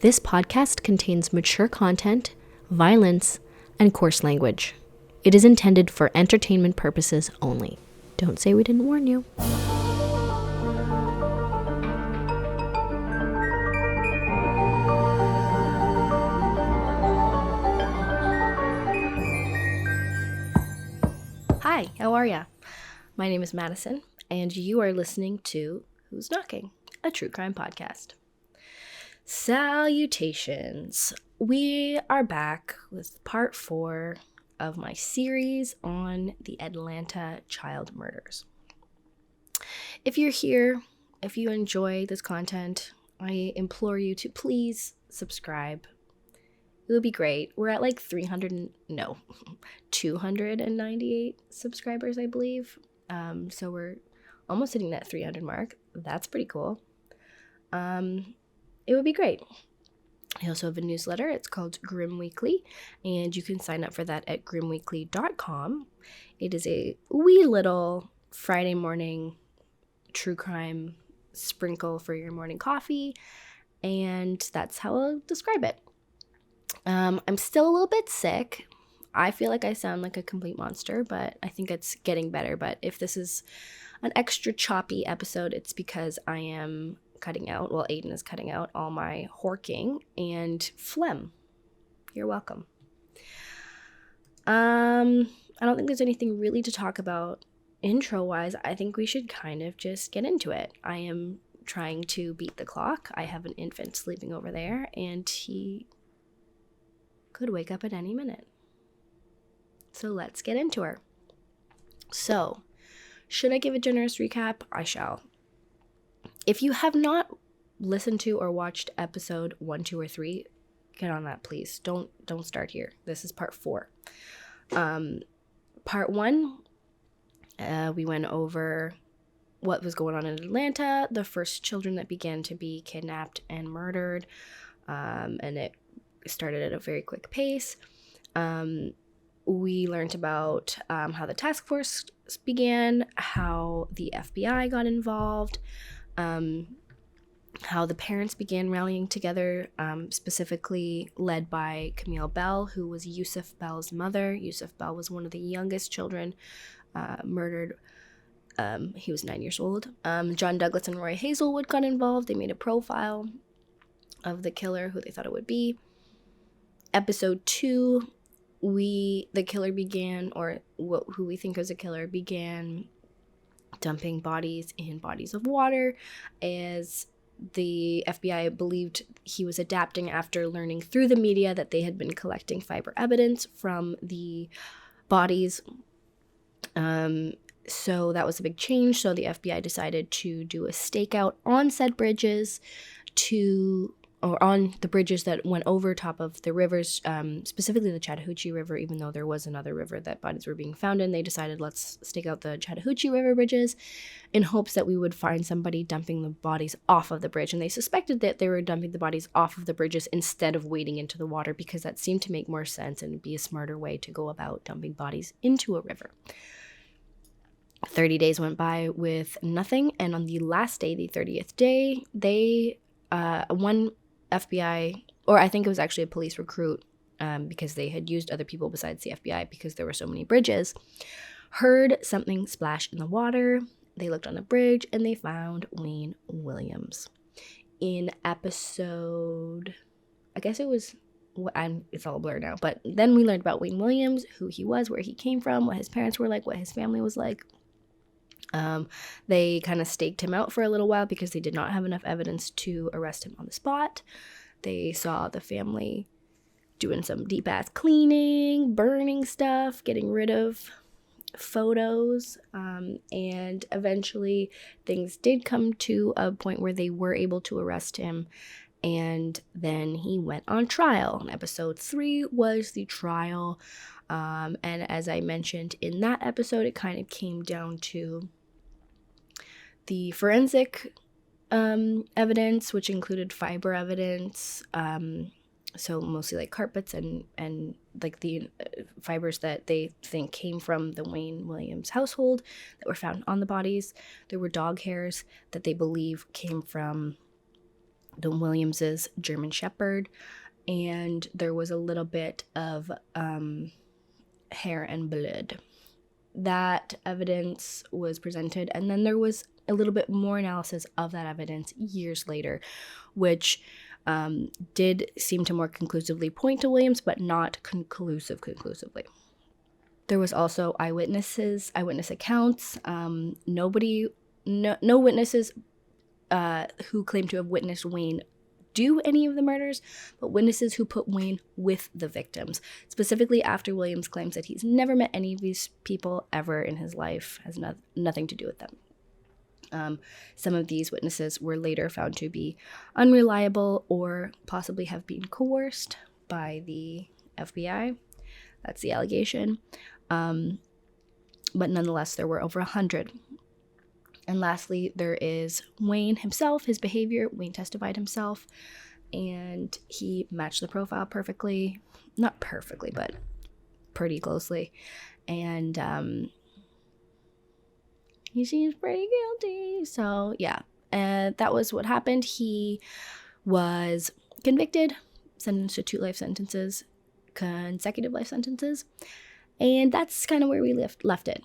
This podcast contains mature content, violence, and coarse language. It is intended for entertainment purposes only. Don't say we didn't warn you. Hi, how are ya? My name is Madison, and you are listening to Who's Knocking, a true crime podcast. Salutations. We are back with part 4 of my series on the Atlanta child murders. If you're here, if you enjoy this content, I implore you to please subscribe. It would be great. We're at like 298 subscribers, I believe. So we're almost hitting that 300 mark. That's pretty cool. It would be great. I also have a newsletter. It's called Grim Weekly, and you can sign up for that at grimweekly.com. It is a wee little Friday morning true crime sprinkle for your morning coffee, and that's how I'll describe it. I'm still a little bit sick. I feel like I sound like a complete monster, but I think it's getting better. But if this is an extra choppy episode, it's because I am cutting out, Aidan is cutting out all my horking and phlegm. You're welcome. I don't think there's anything really to talk about intro-wise. I think we should kind of just get into it. I am trying to beat the clock. I have an infant sleeping over there, and he could wake up at any minute. So let's get into her. So, should I give a generous recap? I shall. If you have not listened to or watched episode 1, 2, or 3, get on that, please. Don't start here. This is part 4. Part 1, we went over what was going on in Atlanta, the first children that began to be kidnapped and murdered, and it started at a very quick pace. We learned about how the task force began, how the FBI got involved, how the parents began rallying together, specifically led by Camille Bell, who was Yusuf Bell's mother. Yusuf Bell was one of the youngest children murdered. He was 9 years old. John Douglas and Roy Hazelwood got involved. They made a profile of the killer, who they thought it would be. Episode 2, the killer began, or who we think was a killer, began dumping bodies in bodies of water, as the FBI believed he was adapting after learning through the media that they had been collecting fiber evidence from the bodies. So that was a big change. So the FBI decided to do a stakeout on said bridges or on the bridges that went over top of the rivers, specifically the Chattahoochee River. Even though there was another river that bodies were being found in, they decided, let's stake out the Chattahoochee River bridges in hopes that we would find somebody dumping the bodies off of the bridge. And they suspected that they were dumping the bodies off of the bridges instead of wading into the water, because that seemed to make more sense and be a smarter way to go about dumping bodies into a river. 30 days went by with nothing, and on the last day, the 30th day, one FBI, or I think it was actually a police recruit, because they had used other people besides the FBI because there were so many bridges, heard something splash in the water. They looked on the bridge and they found Wayne Williams. In episode, I guess it was, it's all a blur now, but then we learned about Wayne Williams, who he was, where he came from, what his parents were like, what his family was like. They kind of staked him out for a little while because they did not have enough evidence to arrest him on the spot. They saw the family doing some deep-ass cleaning, burning stuff, getting rid of photos, and eventually things did come to a point where they were able to arrest him, and then he went on trial. And episode 3 was the trial, and as I mentioned in that episode, it kind of came down to the forensic evidence, which included fiber evidence, so mostly like carpets and like the fibers that they think came from the Wayne Williams household that were found on the bodies. There were dog hairs that they believe came from the Williamses' German Shepherd, and there was a little bit of hair and blood. That evidence was presented, and then there was a little bit more analysis of that evidence years later, which did seem to more conclusively point to Williams, but not conclusively. There was also eyewitness accounts. No witnesses who claim to have witnessed Wayne do any of the murders, but witnesses who put Wayne with the victims, specifically after Williams claims that he's never met any of these people ever in his life, has nothing to do with them. Some of these witnesses were later found to be unreliable or possibly have been coerced by the FBI. That's the allegation. But nonetheless, there were over 100. And lastly, there is Wayne himself, his behavior. Wayne testified himself, and he matched the profile perfectly. Not perfectly, but pretty closely. And he seems pretty guilty. So, yeah. And that was what happened. He was convicted, sentenced to 2 life sentences, consecutive life sentences. And that's kind of where we left it.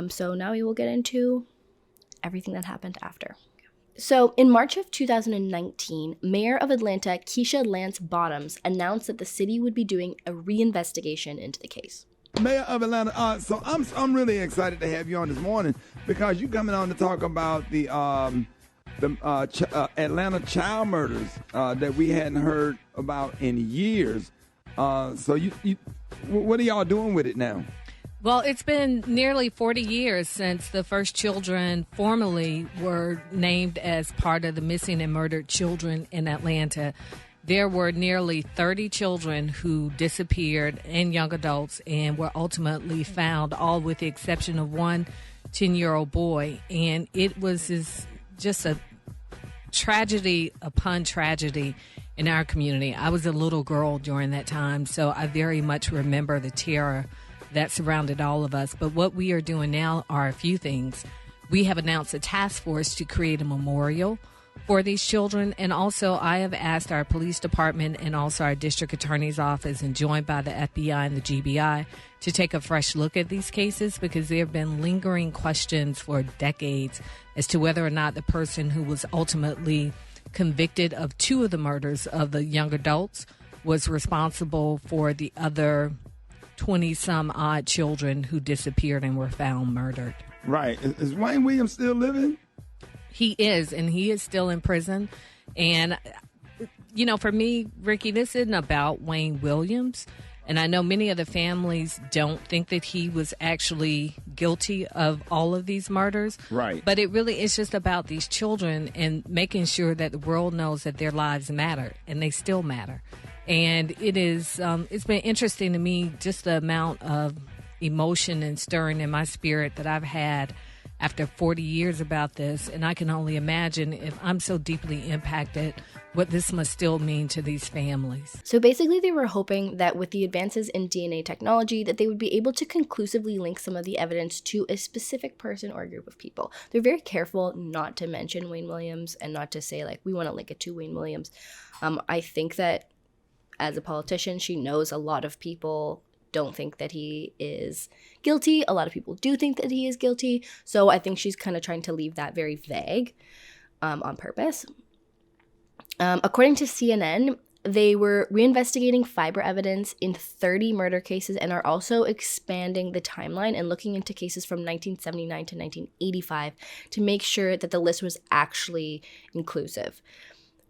So now we will get into everything that happened after. So in March of 2019, Mayor of Atlanta, Keisha Lance Bottoms, announced that the city would be doing a reinvestigation into the case. Mayor of Atlanta, so I'm really excited to have you on this morning because you're coming on to talk about the Atlanta child murders that we hadn't heard about in years. So you what are y'all doing with it now? Well, it's been nearly 40 years since the first children formally were named as part of the missing and murdered children in Atlanta. There were nearly 30 children who disappeared and young adults and were ultimately found, all with the exception of one 10-year-old boy. And it was just a tragedy upon tragedy in our community. I was a little girl during that time, so I very much remember the terror that surrounded all of us. But what we are doing now are a few things. We have announced a task force to create a memorial for these children. And also I have asked our police department and also our district attorney's office, and joined by the FBI and the GBI, to take a fresh look at these cases, because there have been lingering questions for decades as to whether or not the person who was ultimately convicted of 2 of the murders of the young adults was responsible for the other 20-some odd children who disappeared and were found murdered. Right. Is Wayne Williams still living? He is, and he is still in prison. And, you know, for me, Ricky, this isn't about Wayne Williams. And I know many of the families don't think that he was actually guilty of all of these murders. Right. But it really is just about these children and making sure that the world knows that their lives matter, and they still matter. And it is, it's been interesting to me, just the amount of emotion and stirring in my spirit that I've had after 40 years about this. And I can only imagine, if I'm so deeply impacted, what this must still mean to these families. So basically they were hoping that with the advances in DNA technology that they would be able to conclusively link some of the evidence to a specific person or a group of people. They're very careful not to mention Wayne Williams and not to say, like, we want to link it to Wayne Williams. I think that as a politician, she knows a lot of people don't think that he is guilty. A lot of people do think that he is guilty. So I think she's kind of trying to leave that very vague on purpose. According to CNN, they were reinvestigating fiber evidence in 30 murder cases and are also expanding the timeline and looking into cases from 1979 to 1985 to make sure that the list was actually inclusive.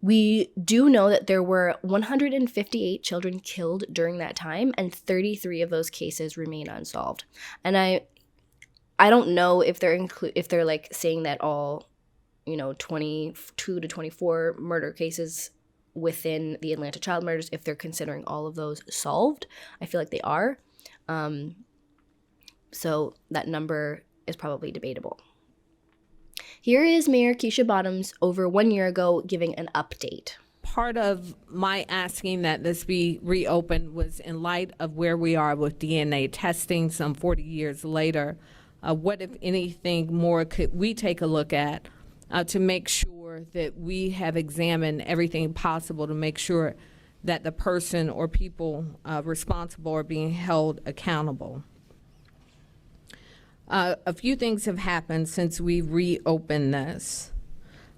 We do know that there were 158 children killed during that time, and 33 of those cases remain unsolved. And I don't know if they're like saying that all, 22 to 24 murder cases within the Atlanta child murders, if they're considering all of those solved. I feel like they are. So that number is probably debatable. Here is Mayor Keisha Bottoms over 1 year ago giving an update. Part of my asking that this be reopened was in light of where we are with DNA testing some 40 years later. What, if anything, more could we take a look at to make sure sure that we have examined everything possible to make sure that the person or people responsible are being held accountable. A few things have happened since we reopened this.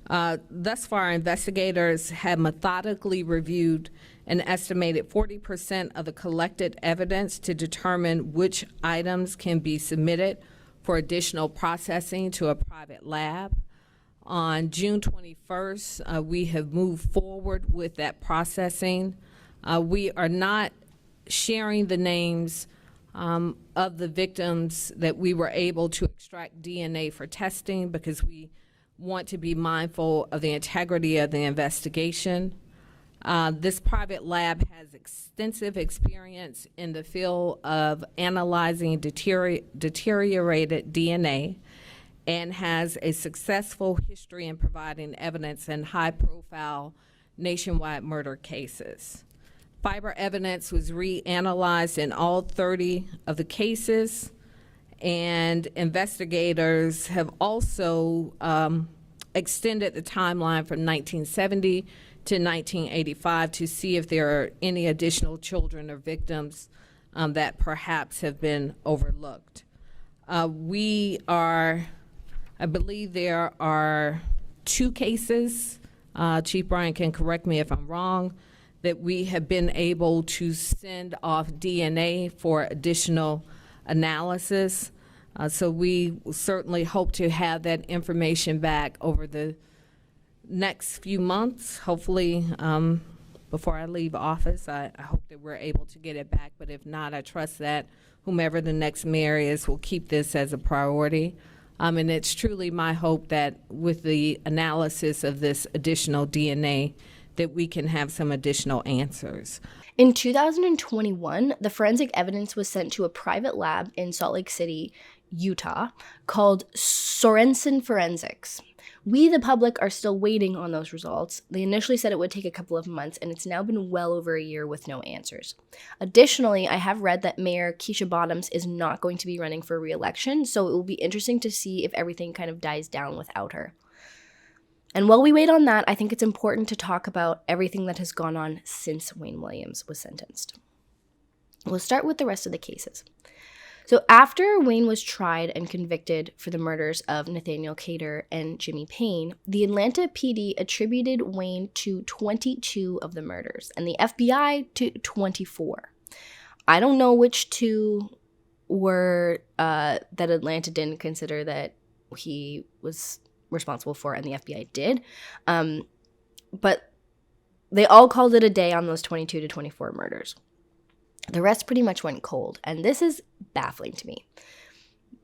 Thus far, investigators have methodically reviewed an estimated 40% of the collected evidence to determine which items can be submitted for additional processing to a private lab. On June 21st, we have moved forward with that processing. We are not sharing the names of the victims that we were able to extract DNA for testing because we want to be mindful of the integrity of the investigation. This private lab has extensive experience in the field of analyzing deteriorated DNA and has a successful history in providing evidence in high-profile nationwide murder cases. Fiber evidence was reanalyzed in all 30 of the cases, and investigators have also extended the timeline from 1970 to 1985 to see if there are any additional children or victims that perhaps have been overlooked. I believe there are 2 cases, Chief Bryan can correct me if I'm wrong, that we have been able to send off DNA for additional analysis. So we certainly hope to have that information back over the next few months. Hopefully, before I leave office, I hope that we're able to get it back. But if not, I trust that whomever the next mayor is will keep this as a priority. And it's truly my hope that with the analysis of this additional DNA, that we can have some additional answers. In 2021, the forensic evidence was sent to a private lab in Salt Lake City, Utah, called Sorensen Forensics. We, the public, are still waiting on those results. They initially said it would take a couple of months, and it's now been well over a year with no answers. Additionally, I have read that Mayor Keisha Bottoms is not going to be running for re-election, so it will be interesting to see if everything kind of dies down without her. And while we wait on that, I think it's important to talk about everything that has gone on since Wayne Williams was sentenced. We'll start with the rest of the cases. So after Wayne was tried and convicted for the murders of Nathaniel Cater and Jimmy Payne, the Atlanta PD attributed Wayne to 22 of the murders and the FBI to 24. I don't know which 2 were that Atlanta didn't consider that he was responsible for and the FBI did, but they all called it a day on those 22 to 24 murders. The rest pretty much went cold, and this is baffling to me.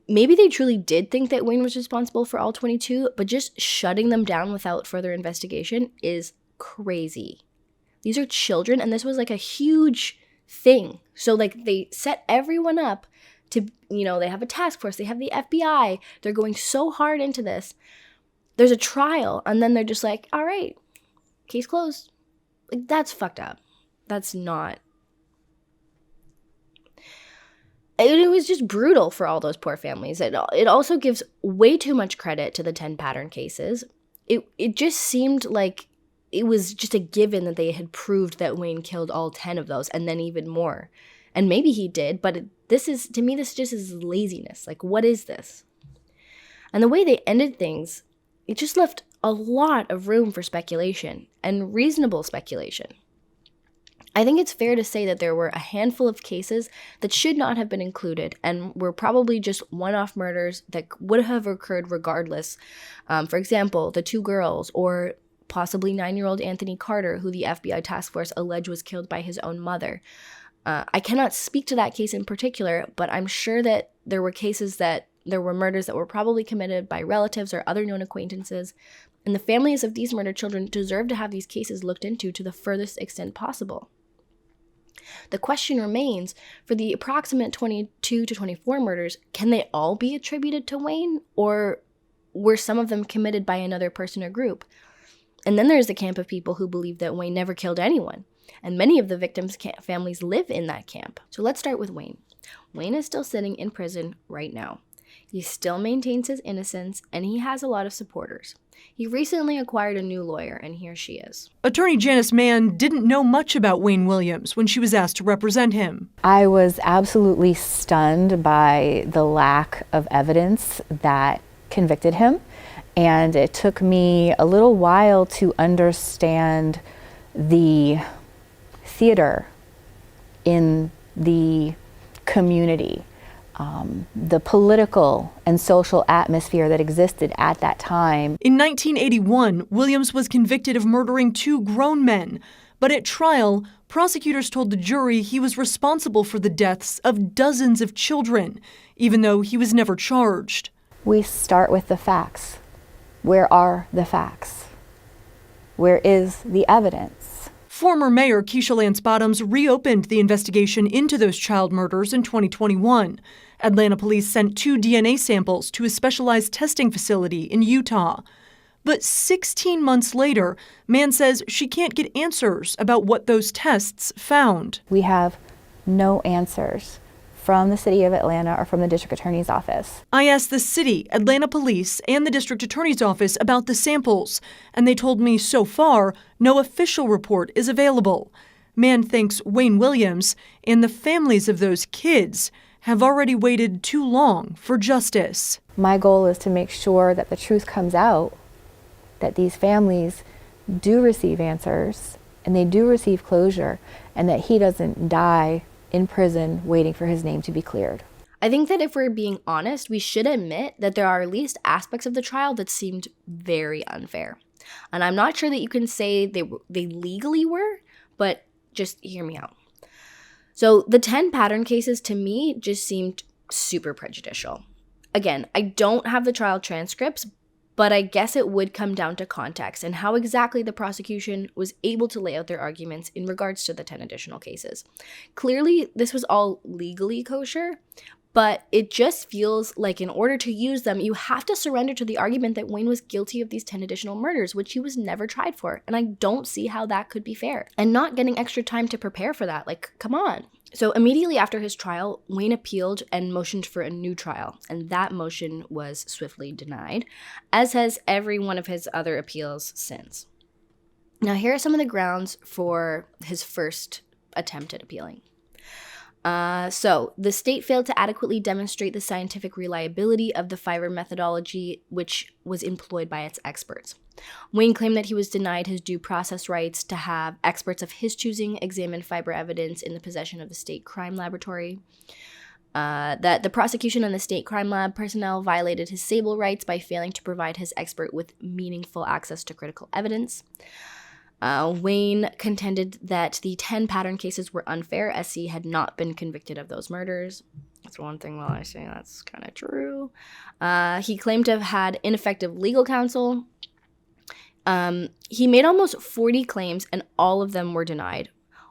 Maybe they truly did think that Wayne was responsible for all 22, but just shutting them down without further investigation is crazy. These are children, and this was like a huge thing. So like they set everyone up to, they have a task force, they have the FBI, they're going so hard into this. There's a trial, and then they're just like, all right, case closed. Like, that's fucked up. That's not. It was just brutal for all those poor families. It also gives way too much credit to the 10 pattern cases. It just seemed like it was just a given that they had proved that Wayne killed all 10 of those, and then even more. And maybe he did, but this just is laziness. Like, what is this? And the way they ended things, it just left a lot of room for speculation, and reasonable speculation. I think it's fair to say that there were a handful of cases that should not have been included and were probably just one-off murders that would have occurred regardless. For example, the 2 girls, or possibly 9-year-old Anthony Carter, who the FBI task force alleged was killed by his own mother. I cannot speak to that case in particular, but I'm sure that there were murders that were probably committed by relatives or other known acquaintances, and the families of these murdered children deserve to have these cases looked into to the furthest extent possible. The question remains, for the approximate 22 to 24 murders, can they all be attributed to Wayne, or were some of them committed by another person or group? And then there's the camp of people who believe that Wayne never killed anyone, and many of the victims' families live in that camp. So let's start with Wayne. Wayne is still sitting in prison right now. He still maintains his innocence, and he has a lot of supporters. He recently acquired a new lawyer, and here she is. Attorney Janice Mann didn't know much about Wayne Williams when she was asked to represent him. I was absolutely stunned by the lack of evidence that convicted him, and it took me a little while to understand the theater in the community, the political and social atmosphere that existed at that time. In 1981, Williams was convicted of murdering 2 grown men, but at trial, prosecutors told the jury he was responsible for the deaths of dozens of children, even though he was never charged. We start with the facts. Where are the facts? Where is the evidence? Former Mayor Keisha Lance Bottoms reopened the investigation into those child murders in 2021. Atlanta police sent 2 DNA samples to a specialized testing facility in Utah. But 16 months later, Mann says she can't get answers about what those tests found. We have no answers from the city of Atlanta or from the district attorney's office. I asked the city, Atlanta police, and the district attorney's office about the samples, and they told me so far, no official report is available. Mann thinks Wayne Williams and the families of those kids have already waited too long for justice. My goal is to make sure that the truth comes out, that these families do receive answers and they do receive closure, and that he doesn't die in prison waiting for his name to be cleared. I think that if we're being honest, we should admit that there are at least aspects of the trial that seemed very unfair. And I'm not sure that you can say they legally were, but just hear me out. So the 10 pattern cases to me just seemed super prejudicial. Again, I don't have the trial transcripts, but I guess it would come down to context and how exactly the prosecution was able to lay out their arguments in regards to the 10 additional cases. Clearly, this was all legally kosher, but it just feels like in order to use them, you have to surrender to the argument that Wayne was guilty of these 10 additional murders, which he was never tried for. And I don't see how that could be fair. And not getting extra time to prepare for that, like, come on. So immediately after his trial, Wayne appealed and motioned for a new trial, and that motion was swiftly denied, as has every one of his other appeals since. Now, here are some of the grounds for his first attempt at appealing. So the state failed to adequately demonstrate the scientific reliability of the fiber methodology, which was employed by its experts. Wayne claimed that he was denied his due process rights to have experts of his choosing examine fiber evidence in the possession of the state crime laboratory. That the prosecution and the state crime lab personnel violated his civil rights by failing to provide his expert with meaningful access to critical evidence. Wayne contended that the 10 pattern cases were unfair as he had not been convicted of those murders. That's one thing while I say that's kind of true. He claimed to have had ineffective legal counsel. He made almost 40 claims and all of them were denied.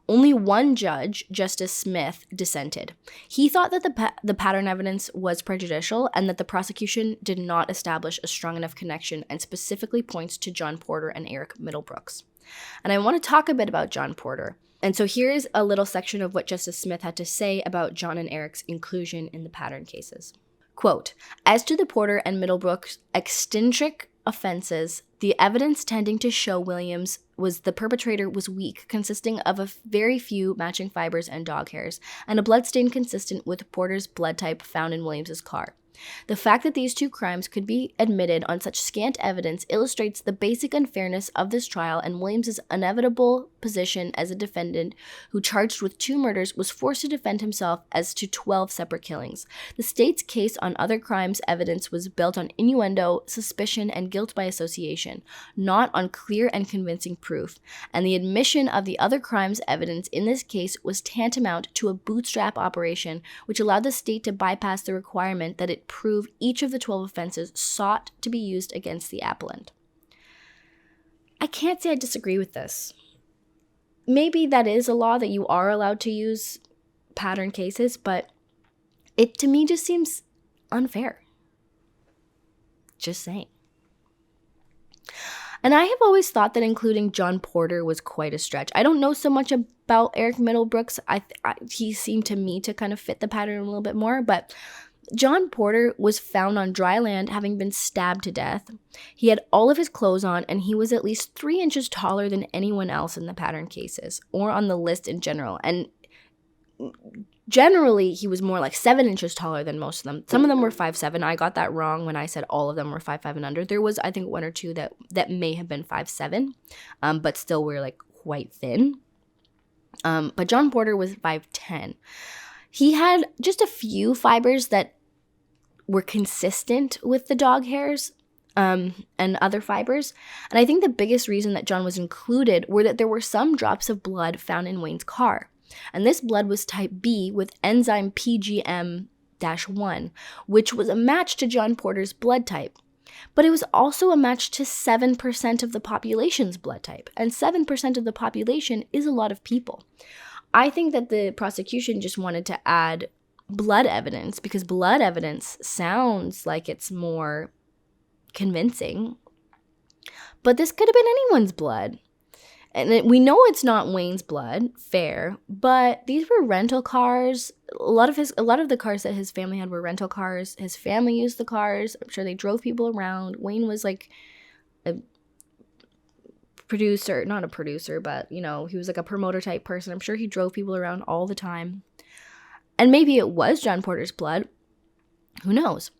Only one judge, Justice Smith, dissented. He thought that the pattern evidence was prejudicial and that the prosecution did not establish a strong enough connection, and specifically points to John Porter and Eric Middlebrooks. And I want to talk a bit about John Porter. And so here's a little section of what Justice Smith had to say about John and Eric's inclusion in the pattern cases. Quote, as to the Porter and Middlebrooks extrinsic offenses, the evidence tending to show Williams was the perpetrator was weak, consisting of a very few matching fibers and dog hairs, and a bloodstain consistent with Porter's blood type found in Williams's car. The fact that these two crimes could be admitted on such scant evidence illustrates the basic unfairness of this trial and Williams's inevitable position as a defendant who, charged with 2 murders, was forced to defend himself as to 12 separate killings. The state's case on other crimes evidence was built on innuendo, suspicion, and guilt by association, not on clear and convincing proof, and the admission of the other crimes evidence in this case was tantamount to a bootstrap operation which allowed the state to bypass the requirement that it prove each of the 12 offenses sought to be used against the appellant. I can't say I disagree with this. Maybe that is a law that you are allowed to use pattern cases, but it to me just seems unfair. Just saying. And I have always thought that including John Porter was quite a stretch. I don't know so much about Eric Middlebrooks. He seemed to me to kind of fit the pattern a little bit more, but John Porter was found on dry land having been stabbed to death. He had all of his clothes on, and he was at least 3 inches taller than anyone else in the pattern cases, or on the list in general. And generally, he was more like 7 inches taller than most of them. Some of them were 5'7". I got that wrong when I said all of them were 5'5" and under. There was, I think, 1 or 2 that may have been 5'7", but still were like quite thin. But John Porter was 5'10". He had just a few fibers that were consistent with the dog hairs and other fibers. And I think the biggest reason that John was included were that there were some drops of blood found in Wayne's car. And this blood was type B with enzyme PGM-1, which was a match to John Porter's blood type. But it was also a match to 7% of the population's blood type. And 7% of the population is a lot of people. I think that the prosecution just wanted to add blood evidence because blood evidence sounds like it's more convincing. But this could have been anyone's blood. And we know it's not Wayne's blood, fair, but these were rental cars. A lot of the cars that his family had were rental cars. His family used the cars. I'm sure they drove people around. Wayne was like a producer, not a producer, but he was like a promoter type person. I'm sure he drove people around all the time. And maybe it was John Porter's blood. Who knows?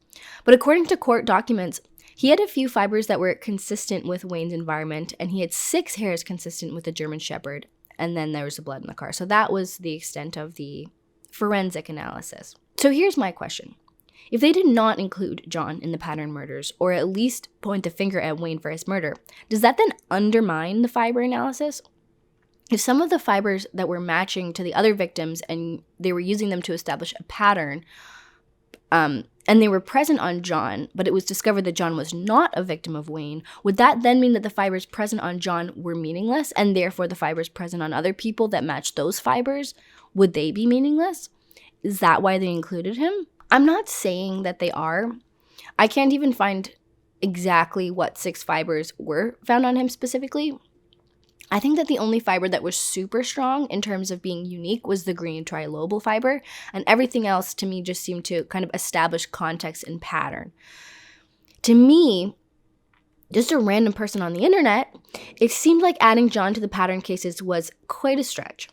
But according to court documents, he had a few fibers that were consistent with Wayne's environment, and he had 6 hairs consistent with the German Shepherd, and then there was the blood in the car. So that was the extent of the forensic analysis. So here's my question. If they did not include John in the pattern murders, or at least point the finger at Wayne for his murder, does that then undermine the fiber analysis? If some of the fibers that were matching to the other victims and they were using them to establish a pattern, and they were present on John, but it was discovered that John was not a victim of Wayne, would that then mean that the fibers present on John were meaningless, and therefore the fibers present on other people that matched those fibers, would they be meaningless? Is that why they included him? I'm not saying that they are. I can't even find exactly what 6 fibers were found on him specifically. I think that the only fiber that was super strong in terms of being unique was the green trilobal fiber, and everything else to me just seemed to kind of establish context and pattern. To me, just a random person on the internet, it seemed like adding John to the pattern cases was quite a stretch.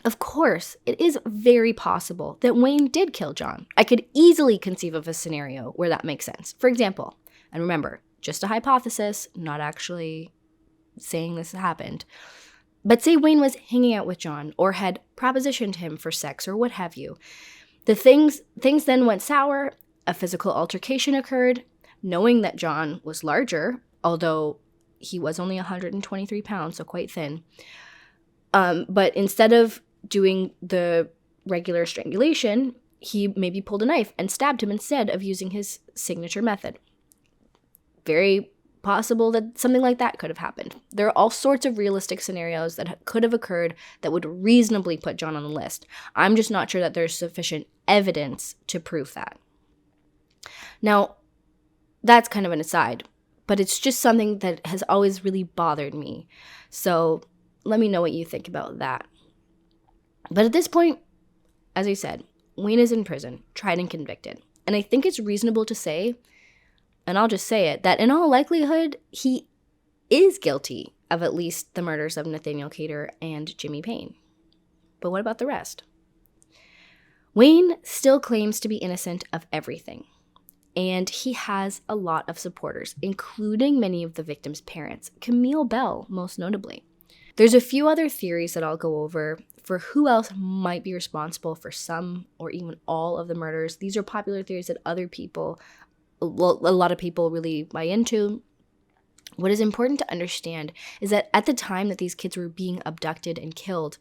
Of course, it is very possible that Wayne did kill John. I could easily conceive of a scenario where that makes sense. For example, and remember, just a hypothesis, not actually saying this happened. But say Wayne was hanging out with John or had propositioned him for sex or what have you. The things then went sour, a physical altercation occurred, knowing that John was larger, although he was only 123 pounds, so quite thin. But instead of doing the regular strangulation, he maybe pulled a knife and stabbed him instead of using his signature method. Very possible that something like that could have happened. There are all sorts of realistic scenarios that could have occurred that would reasonably put John on the list. I'm just not sure that there's sufficient evidence to prove that. Now, that's kind of an aside, but it's just something that has always really bothered me. So let me know what you think about that. But at this point, as I said, Wayne is in prison, tried and convicted. And I think it's reasonable to say, and I'll just say it, that in all likelihood, he is guilty of at least the murders of Nathaniel Cater and Jimmy Payne. But what about the rest? Wayne still claims to be innocent of everything. And he has a lot of supporters, including many of the victims' parents, Camille Bell most notably. There's a few other theories that I'll go over for who else might be responsible for some or even all of the murders. These are popular theories that a lot of people really buy into. What is important to understand is that at the time that these kids were being abducted and killed,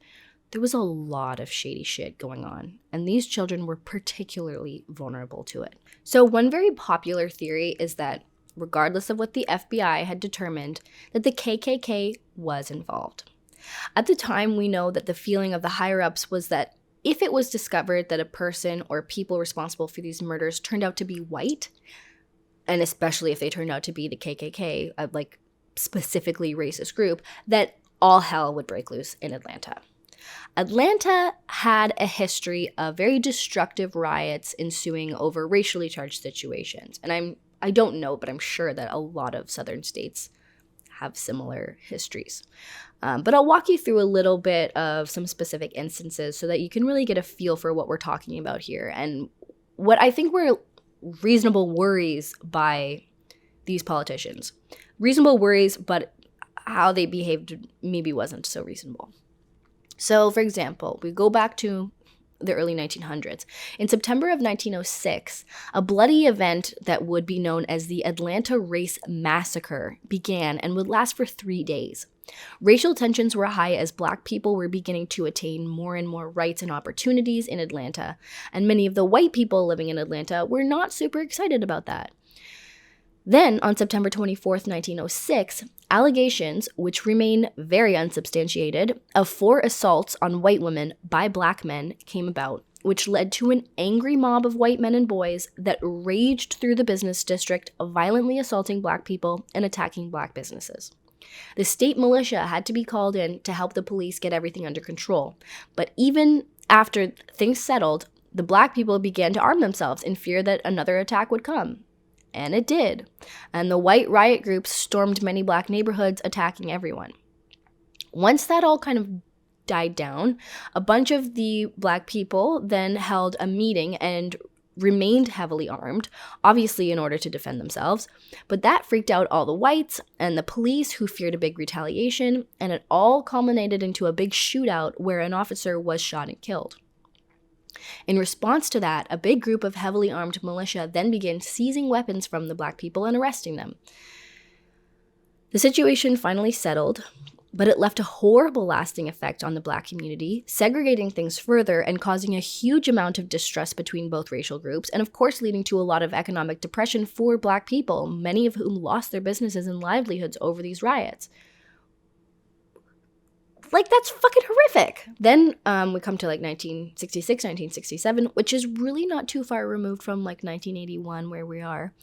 there was a lot of shady shit going on, and these children were particularly vulnerable to it. So one very popular theory is that, regardless of what the FBI had determined, that the KKK was involved. At the time, we know that the feeling of the higher-ups was that if it was discovered that a person or people responsible for these murders turned out to be white, and especially if they turned out to be the KKK, a specifically racist group, that all hell would break loose in Atlanta. Atlanta had a history of very destructive riots ensuing over racially charged situations. And I don't know, but I'm sure that a lot of southern states have similar histories. But I'll walk you through a little bit of some specific instances so that you can really get a feel for what we're talking about here and what I think were reasonable worries by these politicians. Reasonable worries, but how they behaved maybe wasn't so reasonable. So, for example, we go back to the early 1900s. In September of 1906, a bloody event that would be known as the Atlanta Race Massacre began and would last for 3 days. Racial tensions were high as Black people were beginning to attain more and more rights and opportunities in Atlanta, and many of the white people living in Atlanta were not super excited about that. Then, on September 24th, 1906, allegations, which remain very unsubstantiated, of 4 assaults on white women by Black men came about, which led to an angry mob of white men and boys that raged through the business district, violently assaulting Black people and attacking Black businesses. The state militia had to be called in to help the police get everything under control. But even after things settled, the Black people began to arm themselves in fear that another attack would come. And it did. And the white riot groups stormed many Black neighborhoods, attacking everyone. Once that all kind of died down, a bunch of the Black people then held a meeting and remained heavily armed, obviously in order to defend themselves, but that freaked out all the whites and the police, who feared a big retaliation, and it all culminated into a big shootout where an officer was shot and killed. In response to that, a big group of heavily armed militia then began seizing weapons from the Black people and arresting them. The situation finally settled, but it left a horrible lasting effect on the Black community, segregating things further and causing a huge amount of distrust between both racial groups, and of course leading to a lot of economic depression for Black people, many of whom lost their businesses and livelihoods over these riots. Like, that's fucking horrific. Then we come to like 1966, 1967, which is really not too far removed from like 1981 where we are.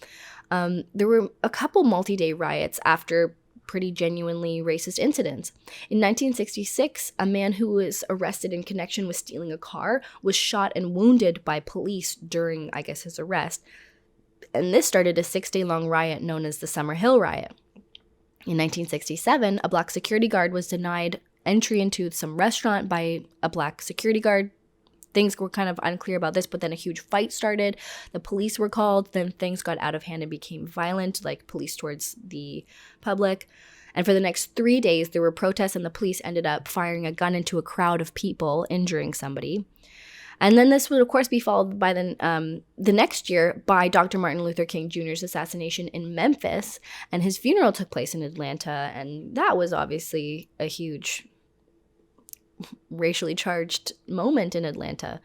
There were a couple multi-day riots after pretty genuinely racist incidents. In 1966, a man who was arrested in connection with stealing a car was shot and wounded by police during, I guess, his arrest. And this started a 6-day-long riot known as the Summer Hill Riot. In 1967, a Black security guard was denied entry into some restaurant by a Black security guard. Things were kind of unclear about this, but then a huge fight started. The police were called. Then things got out of hand and became violent, like police towards the public. And for the next 3 days, there were protests, and the police ended up firing a gun into a crowd of people, injuring somebody. And then this would, of course, be followed by the next year by Dr. Martin Luther King Jr.'s assassination in Memphis, and his funeral took place in Atlanta, and that was obviously a huge racially charged moment in Atlanta.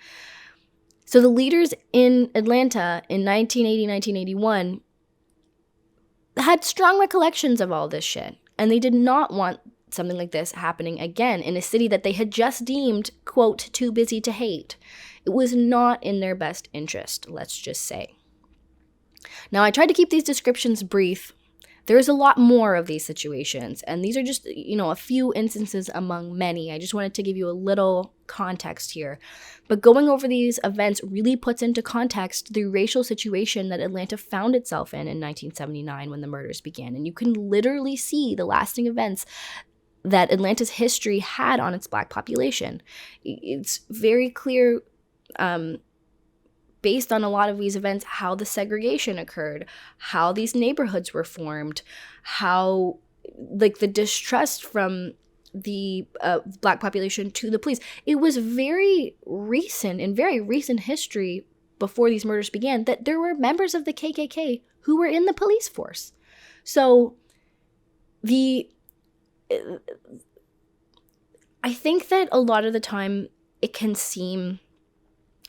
So the leaders in Atlanta in 1980, 1981 had strong recollections of all this shit, and they did not want something like this happening again in a city that they had just deemed, quote, too busy to hate. It was not in their best interest, let's just say. Now, I tried to keep these descriptions brief. There's a lot more of these situations, and these are just, a few instances among many. I just wanted to give you a little context here. But going over these events really puts into context the racial situation that Atlanta found itself in 1979 when the murders began. And you can literally see the lasting events that Atlanta's history had on its Black population. It's very clear, based on a lot of these events, how the segregation occurred, how these neighborhoods were formed, how, like, the distrust from the Black population to the police. It was very recent, in very recent history, before these murders began, that there were members of the KKK who were in the police force. So I think that a lot of the time it can seem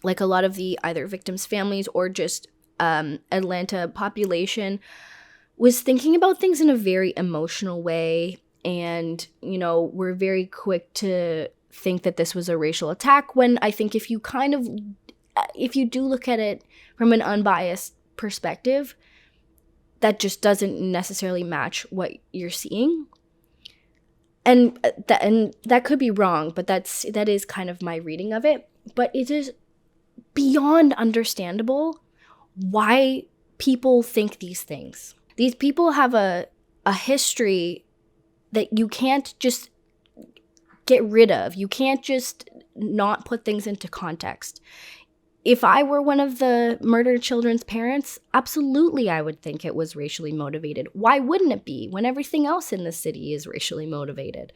like a lot of the either victims' families or just Atlanta population was thinking about things in a very emotional way. And, we're very quick to think that this was a racial attack, when I think if you do look at it from an unbiased perspective, that just doesn't necessarily match what you're seeing. And that could be wrong, but that is kind of my reading of it. But it is beyond understandable why people think these things. These people have a history that you can't just get rid of. You can't just not put things into context. If I were one of the murdered children's parents, absolutely I would think it was racially motivated. Why wouldn't it be when everything else in the city is racially motivated?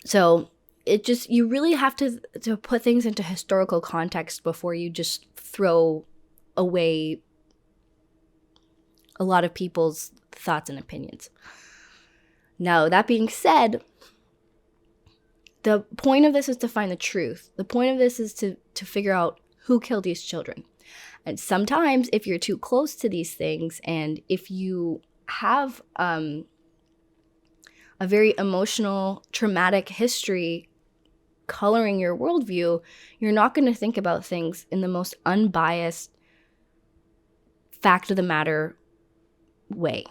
So it just, you really have to put things into historical context before you just throw away a lot of people's thoughts and opinions. Now, that being said, the point of this is to find the truth. The point of this is to figure out who killed these children. And sometimes if you're too close to these things, and if you have a very emotional, traumatic history coloring your worldview, you're not going to think about things in the most unbiased, fact of the matter way.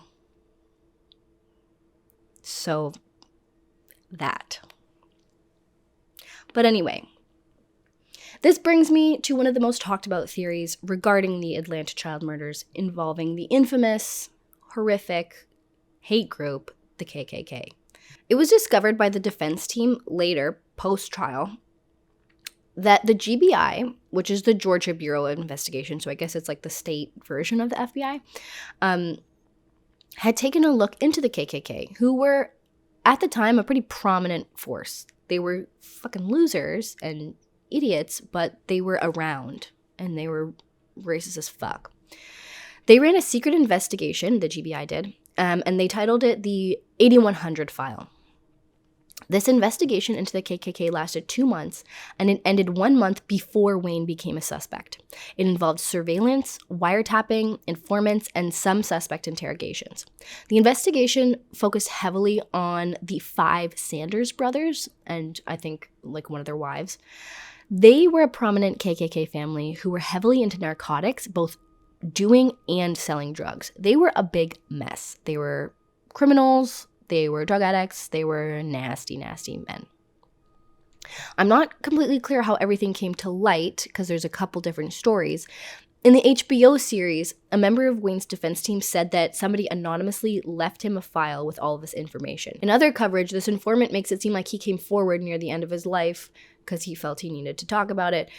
So that. But anyway, this brings me to one of the most talked about theories regarding the Atlanta child murders, involving the infamous, horrific hate group, the KKK. It was discovered by the defense team later, post-trial, that the GBI, which is the Georgia Bureau of Investigation, so I guess it's like the state version of the FBI, had taken a look into the KKK, who were, at the time, a pretty prominent force. They were fucking losers and idiots, but they were around, and they were racist as fuck. They ran a secret investigation, the GBI did, and they titled it the 8100 File. This investigation into the KKK lasted 2 months, and it ended 1 month before Wayne became a suspect. It involved surveillance, wiretapping, informants, and some suspect interrogations. The investigation focused heavily on the 5 Sanders brothers, and I think like one of their wives. They were a prominent KKK family who were heavily into narcotics, both doing and selling drugs. They were a big mess. They were criminals. They were drug addicts. They were nasty, nasty men. I'm not completely clear how everything came to light because there's a couple different stories. In the HBO series, a member of Wayne's defense team said that somebody anonymously left him a file with all of this information. In other coverage, this informant makes it seem like he came forward near the end of his life because he felt he needed to talk about it.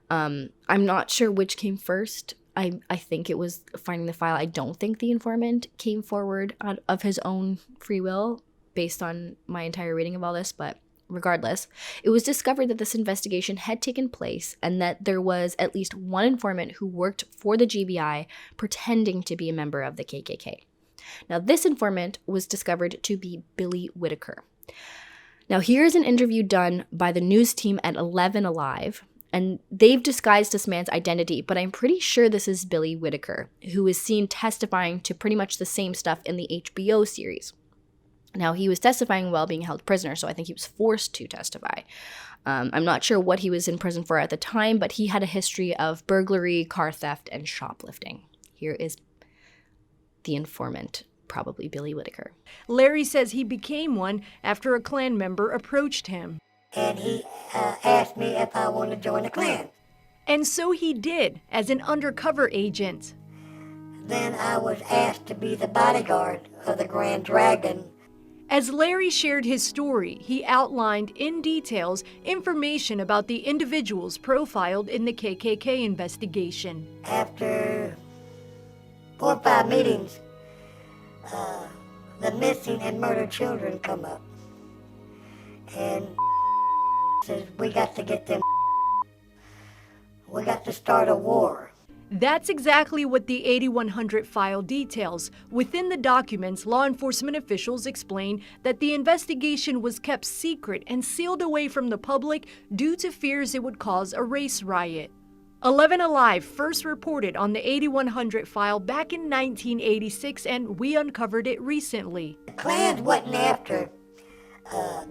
I'm not sure which came first. I think it was finding the file. I don't think the informant came forward of his own free will based on my entire reading of all this, but regardless, it was discovered that this investigation had taken place and that there was at least one informant who worked for the GBI pretending to be a member of the KKK. Now, this informant was discovered to be Billy Whitaker. Now, here's an interview done by the news team at 11 Alive, and they've disguised this man's identity, but I'm pretty sure this is Billy Whitaker, who is seen testifying to pretty much the same stuff in the HBO series. Now, he was testifying while being held prisoner, so I think he was forced to testify. I'm not sure what he was in prison for at the time, but he had a history of burglary, car theft, and shoplifting. Here is the informant, probably Billy Whitaker. Larry says he became one after a Klan member approached him. And he asked me if I wanted to join the Klan. And so he did, as an undercover agent. Then I was asked to be the bodyguard of the Grand Dragon. As Larry shared his story, he outlined in details information about the individuals profiled in the KKK investigation. After 4 or 5 meetings, the missing and murdered children come up. And says, we got to get them. We got to start a war. That's exactly what the 8100 file details. Within the documents, law enforcement officials explain that the investigation was kept secret and sealed away from the public due to fears it would cause a race riot. 11 Alive first reported on the 8100 file back in 1986, and we uncovered it recently. The Klans wasn't after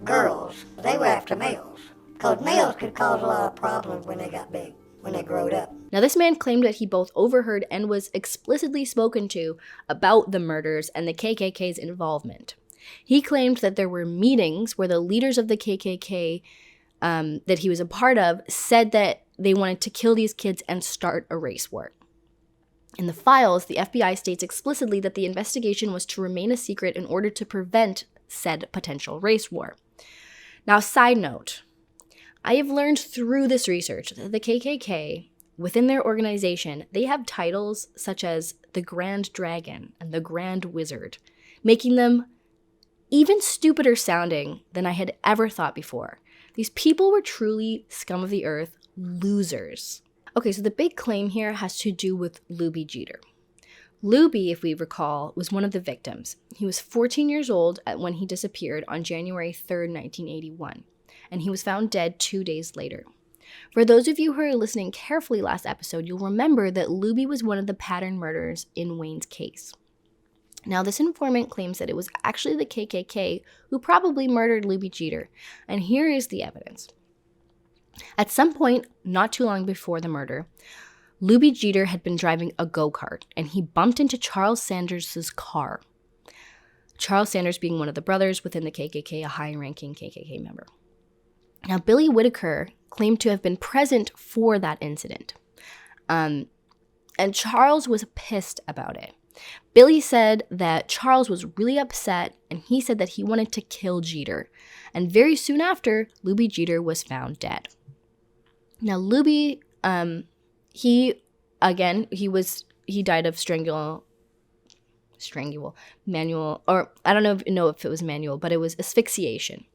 girls. They were after males. Because males could cause a lot of problems when they got big, when they growed up. Now, this man claimed that he both overheard and was explicitly spoken to about the murders and the KKK's involvement. He claimed that there were meetings where the leaders of the KKK that he was a part of said that they wanted to kill these kids and start a race war. In the files, the FBI states explicitly that the investigation was to remain a secret in order to prevent said potential race war. Now, side note, I have learned through this research that the KKK, within their organization, they have titles such as the Grand Dragon and the Grand Wizard, making them even stupider sounding than I had ever thought before. These people were truly scum of the earth, losers. Okay, so the big claim here has to do with Luby Jeter. Luby, if we recall, was one of the victims. He was 14 years old when he disappeared on January 3rd, 1981, and he was found dead 2 days later. For those of you who are listening carefully last episode, you'll remember that Luby was one of the pattern murderers in Wayne's case. Now, this informant claims that it was actually the KKK who probably murdered Luby Jeter, and here is the evidence. At some point, not too long before the murder, Luby Jeter had been driving a go-kart, and he bumped into Charles Sanders' car. Charles Sanders being one of the brothers within the KKK, a high-ranking KKK member. Now, Billy Whitaker claimed to have been present for that incident, and Charles was pissed about it. Billy said that Charles was really upset, and he said that he wanted to kill Jeter, and very soon after, Luby Jeter was found dead. Now, Luby, he died of manual, or I don't know if it was manual, but it was asphyxiation.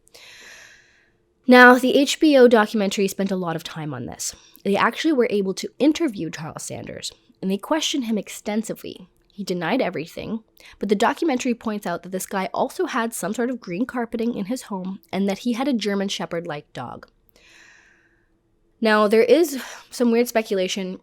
Now, the HBO documentary spent a lot of time on this. They actually were able to interview Charles Sanders, and they questioned him extensively. He denied everything, but the documentary points out that this guy also had some sort of green carpeting in his home and that he had a German Shepherd-like dog. Now, there is some weird speculation.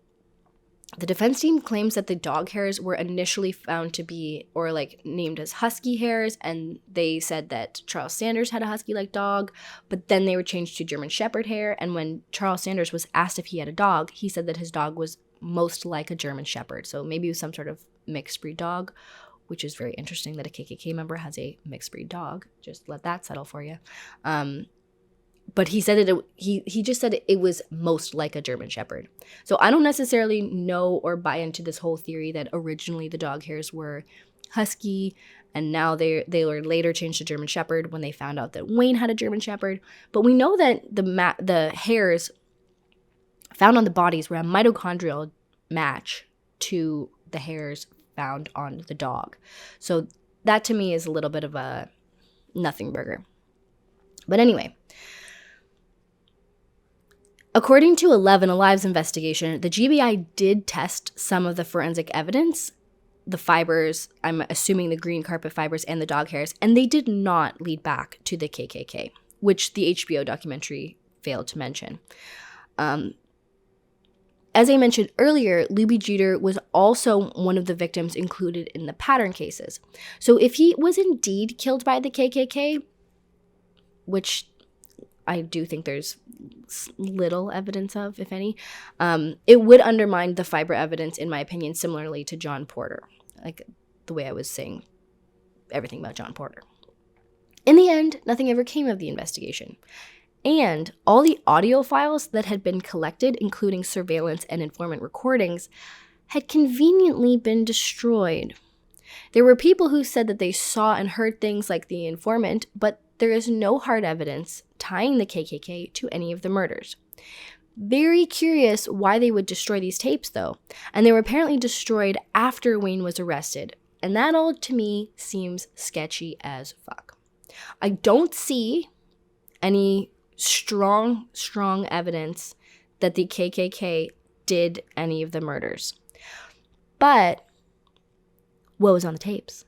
The defense team claims that the dog hairs were initially found to be, or named as husky hairs, and they said that Charles Sanders had a husky-like dog, but then they were changed to German Shepherd hair, and when Charles Sanders was asked if he had a dog, he said that his dog was most like a German Shepherd, so maybe it was some sort of mixed breed dog, which is very interesting that a KKK member has a mixed breed dog. Just let that settle for you. But he said that he just said it was most like a German Shepherd. So I don't necessarily know or buy into this whole theory that originally the dog hairs were husky and now they were later changed to German Shepherd when they found out that Wayne had a German Shepherd. But we know that the hairs found on the bodies were a mitochondrial match to the hairs found on the dog. So that to me is a little bit of a nothing burger. But anyway, according to 11 Alive's investigation, the GBI did test some of the forensic evidence, the fibers, I'm assuming the green carpet fibers and the dog hairs, and they did not lead back to the KKK, which the HBO documentary failed to mention. As I mentioned earlier, Luby Jeter was also one of the victims included in the pattern cases. So if he was indeed killed by the KKK, which I do think there's little evidence of, if any, it would undermine the fiber evidence, in my opinion, similarly to John Porter, like the way I was saying everything about John Porter. In the end, nothing ever came of the investigation. And all the audio files that had been collected, including surveillance and informant recordings, had conveniently been destroyed. There were people who said that they saw and heard things like the informant, but there is no hard evidence tying the KKK to any of the murders. Very curious why they would destroy these tapes, though, and they were apparently destroyed after Wayne was arrested, and that all, to me, seems sketchy as fuck. I don't see any strong evidence that the KKK did any of the murders. But what was on the tapes?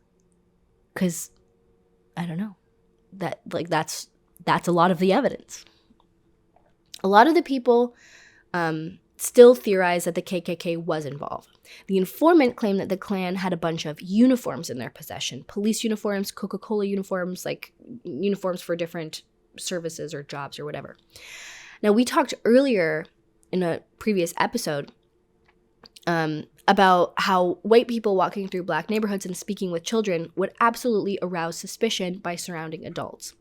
Because, I don't know. That's a lot of the evidence. A lot of the people still theorize that the KKK was involved. The informant claimed that the Klan had a bunch of uniforms in their possession. Police uniforms, Coca-Cola uniforms, like uniforms for different services or jobs or whatever. Now, we talked earlier in a previous episode about how white people walking through black neighborhoods and speaking with children would absolutely arouse suspicion by surrounding adults.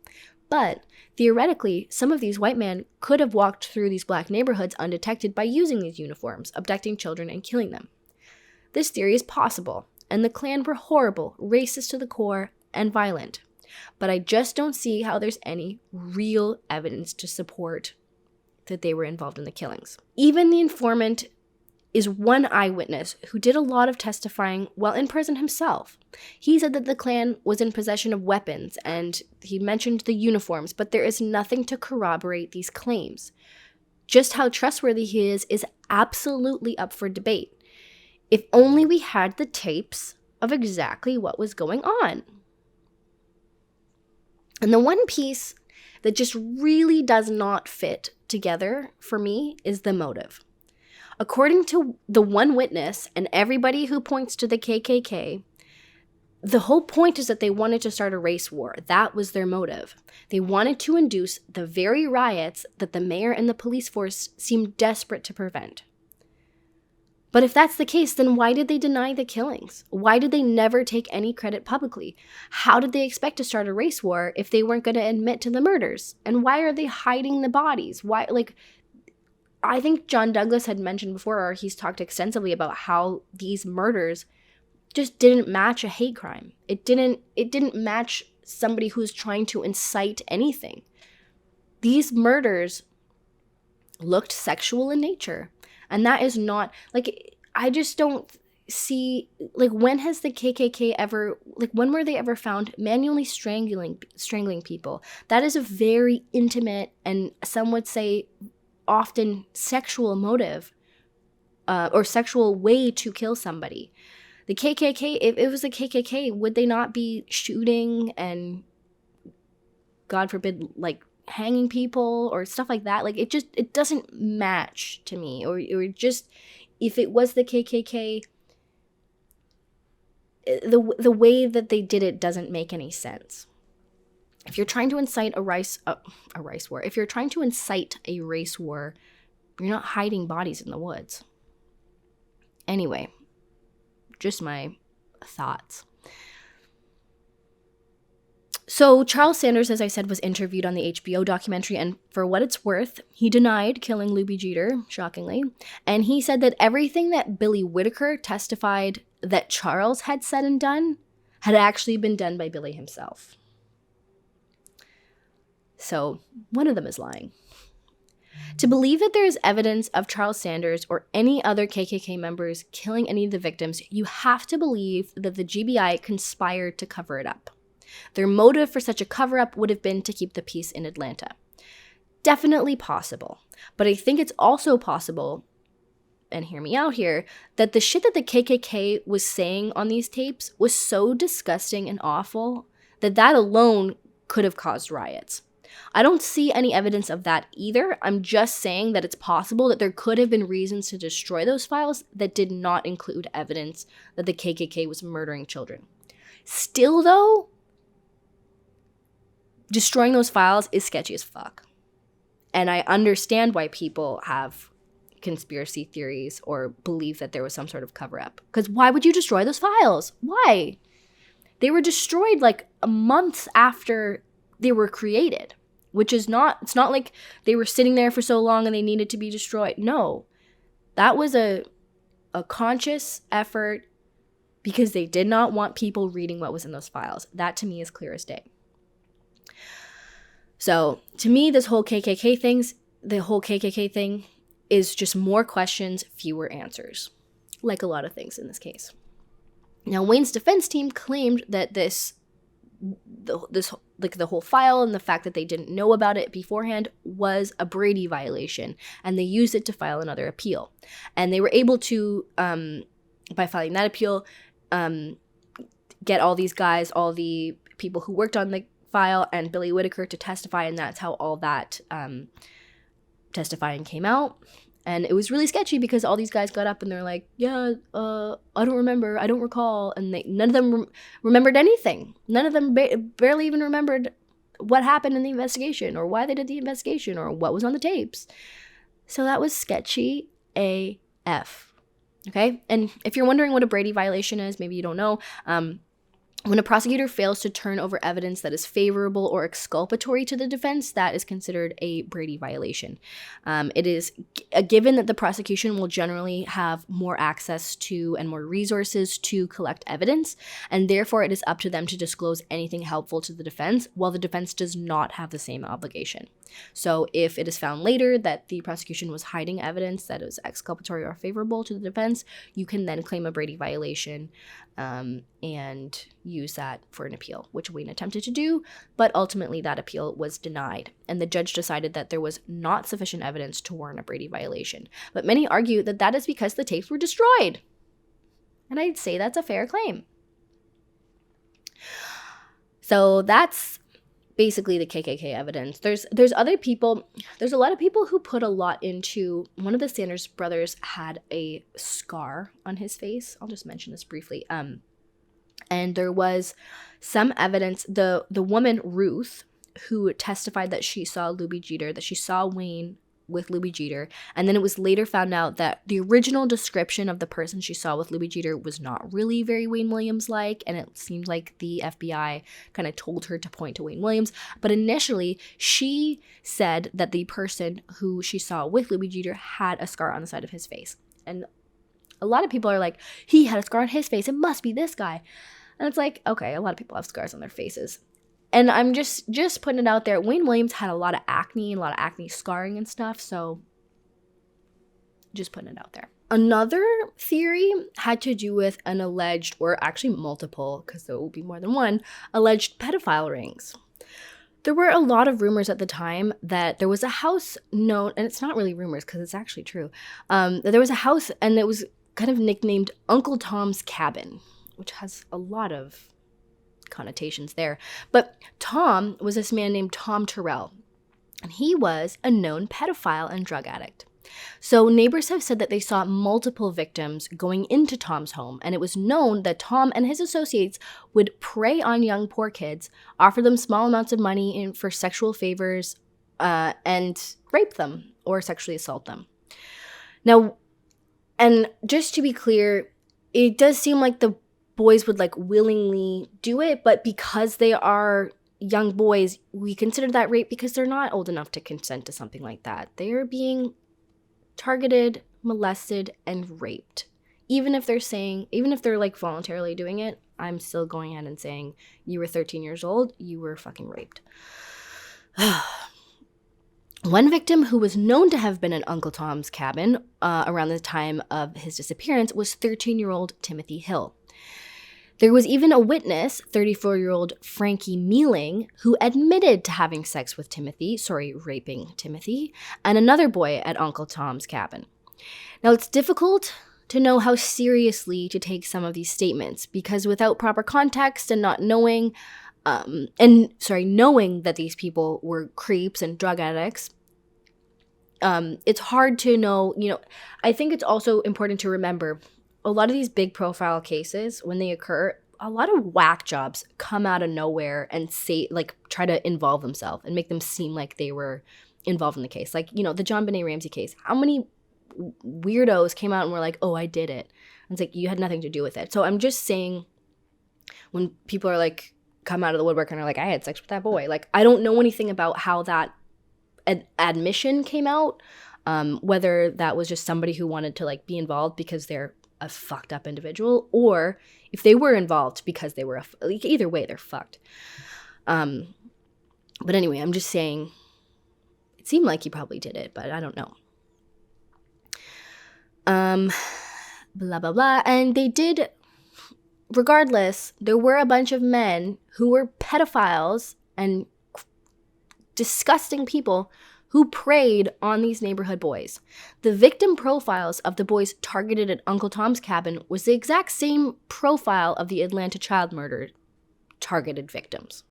But theoretically, some of these white men could have walked through these black neighborhoods undetected by using these uniforms, abducting children and killing them. This theory is possible, and the Klan were horrible, racist to the core, and violent. But I just don't see how there's any real evidence to support that they were involved in the killings. Even the informant is one eyewitness who did a lot of testifying while in prison himself. He said that the Klan was in possession of weapons, and he mentioned the uniforms, but there is nothing to corroborate these claims. Just how trustworthy he is absolutely up for debate. If only we had the tapes of exactly what was going on. And the one piece that just really does not fit together for me is the motive. According to the one witness and everybody who points to the KKK, the whole point is that they wanted to start a race war. That was their motive. They wanted to induce the very riots that the mayor and the police force seemed desperate to prevent. But if that's the case, then why did they deny the killings? Why did they never take any credit publicly? How did they expect to start a race war if they weren't going to admit to the murders? And why are they hiding the bodies? Why, I think John Douglas had mentioned before, or he's talked extensively about how these murders just didn't match a hate crime. It didn't match somebody who's trying to incite anything. These murders looked sexual in nature. And that is not, I just don't see, when has the KKK ever, when were they ever found manually strangling people? That is a very intimate and some would say often sexual motive or sexual way to kill somebody. The KKK, if it was the KKK, would they not be shooting and, God forbid, hanging people or stuff like that? It doesn't match to me. Or just, if it was the KKK, the way that they did it doesn't make any sense. If you're trying to incite a race war, if you're trying to incite a race war, you're not hiding bodies in the woods. Anyway, just my thoughts. So Charles Sanders, as I said, was interviewed on the HBO documentary, and for what it's worth, he denied killing Luby Jeter, shockingly, and he said that everything that Billy Whitaker testified that Charles had said and done had actually been done by Billy himself. So one of them is lying. To believe that there is evidence of Charles Sanders or any other KKK members killing any of the victims, you have to believe that the GBI conspired to cover it up. Their motive for such a cover-up would have been to keep the peace in Atlanta. Definitely possible. But I think it's also possible, and hear me out here, that the shit that the KKK was saying on these tapes was so disgusting and awful that alone could have caused riots. I don't see any evidence of that either. I'm just saying that it's possible that there could have been reasons to destroy those files that did not include evidence that the KKK was murdering children. Still, though, destroying those files is sketchy as fuck. And I understand why people have conspiracy theories or believe that there was some sort of cover-up. Because why would you destroy those files? Why? They were destroyed months after they were created. Which is not, it's not like they were sitting there for so long and they needed to be destroyed. No, that was a conscious effort because they did not want people reading what was in those files. That to me is clear as day. So to me, the whole KKK thing is just more questions, fewer answers, like a lot of things in this case. Now, Wayne's defense team claimed that the whole file and the fact that they didn't know about it beforehand was a Brady violation, and they used it to file another appeal. And they were able to, by filing that appeal, get all these guys, all the people who worked on the file and Billy Whitaker to testify, and that's how all that testifying came out. And it was really sketchy because all these guys got up and they're like, yeah, I don't remember, I don't recall. And none of them remembered anything. None of them barely even remembered what happened in the investigation or why they did the investigation or what was on the tapes. So that was sketchy AF. Okay? And if you're wondering what a Brady violation is, maybe you don't know, when a prosecutor fails to turn over evidence that is favorable or exculpatory to the defense, that is considered a Brady violation. It is a given that the prosecution will generally have more access to and more resources to collect evidence, and therefore it is up to them to disclose anything helpful to the defense, while the defense does not have the same obligation. So if it is found later that the prosecution was hiding evidence that is exculpatory or favorable to the defense, you can then claim a Brady violation and use that for an appeal, which Wayne attempted to do, but ultimately that appeal was denied. And the judge decided that there was not sufficient evidence to warrant a Brady violation. But many argue that that is because the tapes were destroyed. And I'd say that's a fair claim. So that's basically the KKK evidence. There's other people, there's a lot of people who put a lot into, one of the Sanders brothers had a scar on his face. I'll just mention this briefly. And there was some evidence, the woman Ruth, who testified that she saw Luby Jeter, that she saw Wayne with Luby Jeter, and then it was later found out that the original description of the person she saw with Luby Jeter was not really very Wayne Williams-like, and it seemed like the FBI kind of told her to point to Wayne Williams. But initially, she said that the person who she saw with Luby Jeter had a scar on the side of his face. And a lot of people are like, he had a scar on his face, it must be this guy. And it's like, okay, a lot of people have scars on their faces. And I'm just putting it out there. Wayne Williams had a lot of acne scarring and stuff, so just putting it out there. Another theory had to do with an alleged, or actually multiple, because there will be more than one, alleged pedophile rings. There were a lot of rumors at the time that there was a house known, and it's not really rumors because it's actually true, that there was a house and it was kind of nicknamed Uncle Tom's Cabin, which has a lot of connotations there. But Tom was this man named Tom Terrell, and he was a known pedophile and drug addict. So neighbors have said that they saw multiple victims going into Tom's home, and it was known that Tom and his associates would prey on young poor kids, offer them small amounts of money for sexual favors, and rape them or sexually assault them. Now, and just to be clear, it does seem like the boys would like willingly do it, but because they are young boys, we consider that rape because they're not old enough to consent to something like that. They are being targeted, molested, and raped. Even if they're like voluntarily doing it, I'm still going ahead and saying you were 13 years old, you were fucking raped. One victim who was known to have been at Uncle Tom's Cabin around the time of his disappearance was 13-year-old Timothy Hill. There was even a witness, 34-year-old Frankie Mealing, who admitted to having sex with raping Timothy, and another boy at Uncle Tom's Cabin. Now, it's difficult to know how seriously to take some of these statements, because without proper context and not knowing, knowing that these people were creeps and drug addicts, it's hard to know, I think it's also important to remember a lot of these big profile cases, when they occur, a lot of whack jobs come out of nowhere and try to involve themselves and make them seem like they were involved in the case. Like, the John Benet Ramsey case. How many weirdos came out and were like, oh, I did it. And it's like, you had nothing to do with it. So I'm just saying, when people are like, come out of the woodwork and are like, I had sex with that boy. Like, I don't know anything about how that admission came out, whether that was just somebody who wanted to like be involved because they're a fucked up individual, or if they were involved because they were either way, they're fucked. But anyway, I'm just saying, it seemed like he probably did it, but I don't know. Blah, blah, blah. And they did, regardless, there were a bunch of men who were pedophiles and disgusting people who preyed on these neighborhood boys. The victim profiles of the boys targeted at Uncle Tom's Cabin was the exact same profile of the Atlanta child murder targeted victims.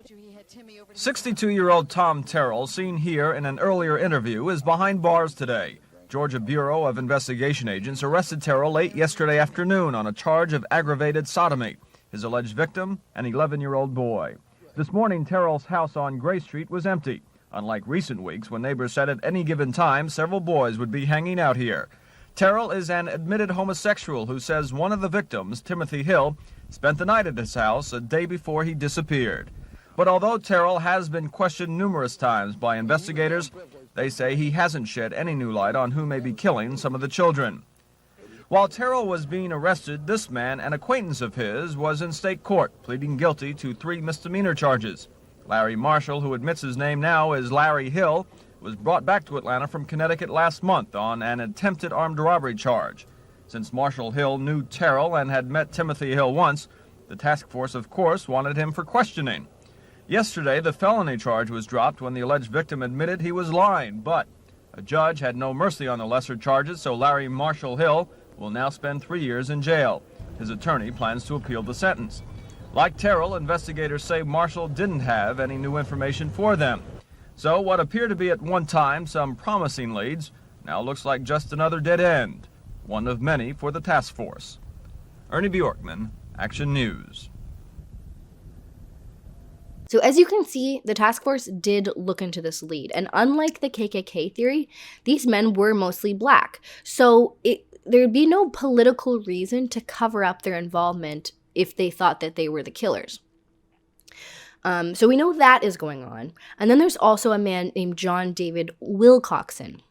62-year-old Tom Terrell, seen here in an earlier interview, is behind bars today. Georgia Bureau of Investigation agents arrested Terrell late yesterday afternoon on a charge of aggravated sodomy. His alleged victim, an 11-year-old boy. This morning, Terrell's house on Gray Street was empty. Unlike recent weeks when neighbors said at any given time several boys would be hanging out here. Terrell is an admitted homosexual who says one of the victims, Timothy Hill, spent the night at his house a day before he disappeared. But although Terrell has been questioned numerous times by investigators, they say he hasn't shed any new light on who may be killing some of the children. While Terrell was being arrested, this man, an acquaintance of his, was in state court, pleading guilty to 3 misdemeanor charges. Larry Marshall, who admits his name now is Larry Hill, was brought back to Atlanta from Connecticut last month on an attempted armed robbery charge. Since Marshall Hill knew Terrell and had met Timothy Hill once, the task force, of course, wanted him for questioning. Yesterday, the felony charge was dropped when the alleged victim admitted he was lying, but a judge had no mercy on the lesser charges, so Larry Marshall Hill will now spend 3 years in jail. His attorney plans to appeal the sentence. Like Terrell, investigators say Marshall didn't have any new information for them. So what appeared to be at one time some promising leads now looks like just another dead end, one of many for the task force. Ernie Bjorkman, Action News. So as you can see, the task force did look into this lead. And unlike the KKK theory, these men were mostly black. So there'd be no political reason to cover up their involvement if they thought that they were the killers. So we know that is going on. And then there's also a man named John David Wilcoxen.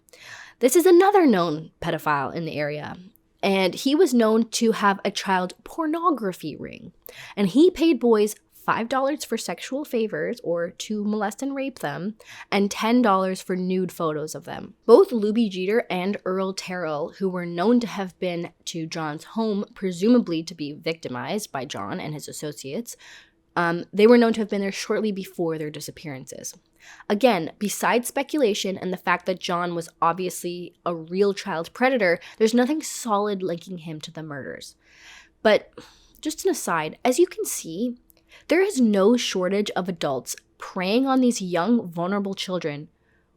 This is another known pedophile in the area. And he was known to have a child pornography ring. And he paid boys $5 for sexual favors or to molest and rape them, and $10 for nude photos of them. Both Luby Jeter and Earl Terrell, who were known to have been to John's home, presumably to be victimized by John and his associates, they were known to have been there shortly before their disappearances. Again, besides speculation and the fact that John was obviously a real child predator, there's nothing solid linking him to the murders. But just an aside, as you can see, there is no shortage of adults preying on these young, vulnerable children,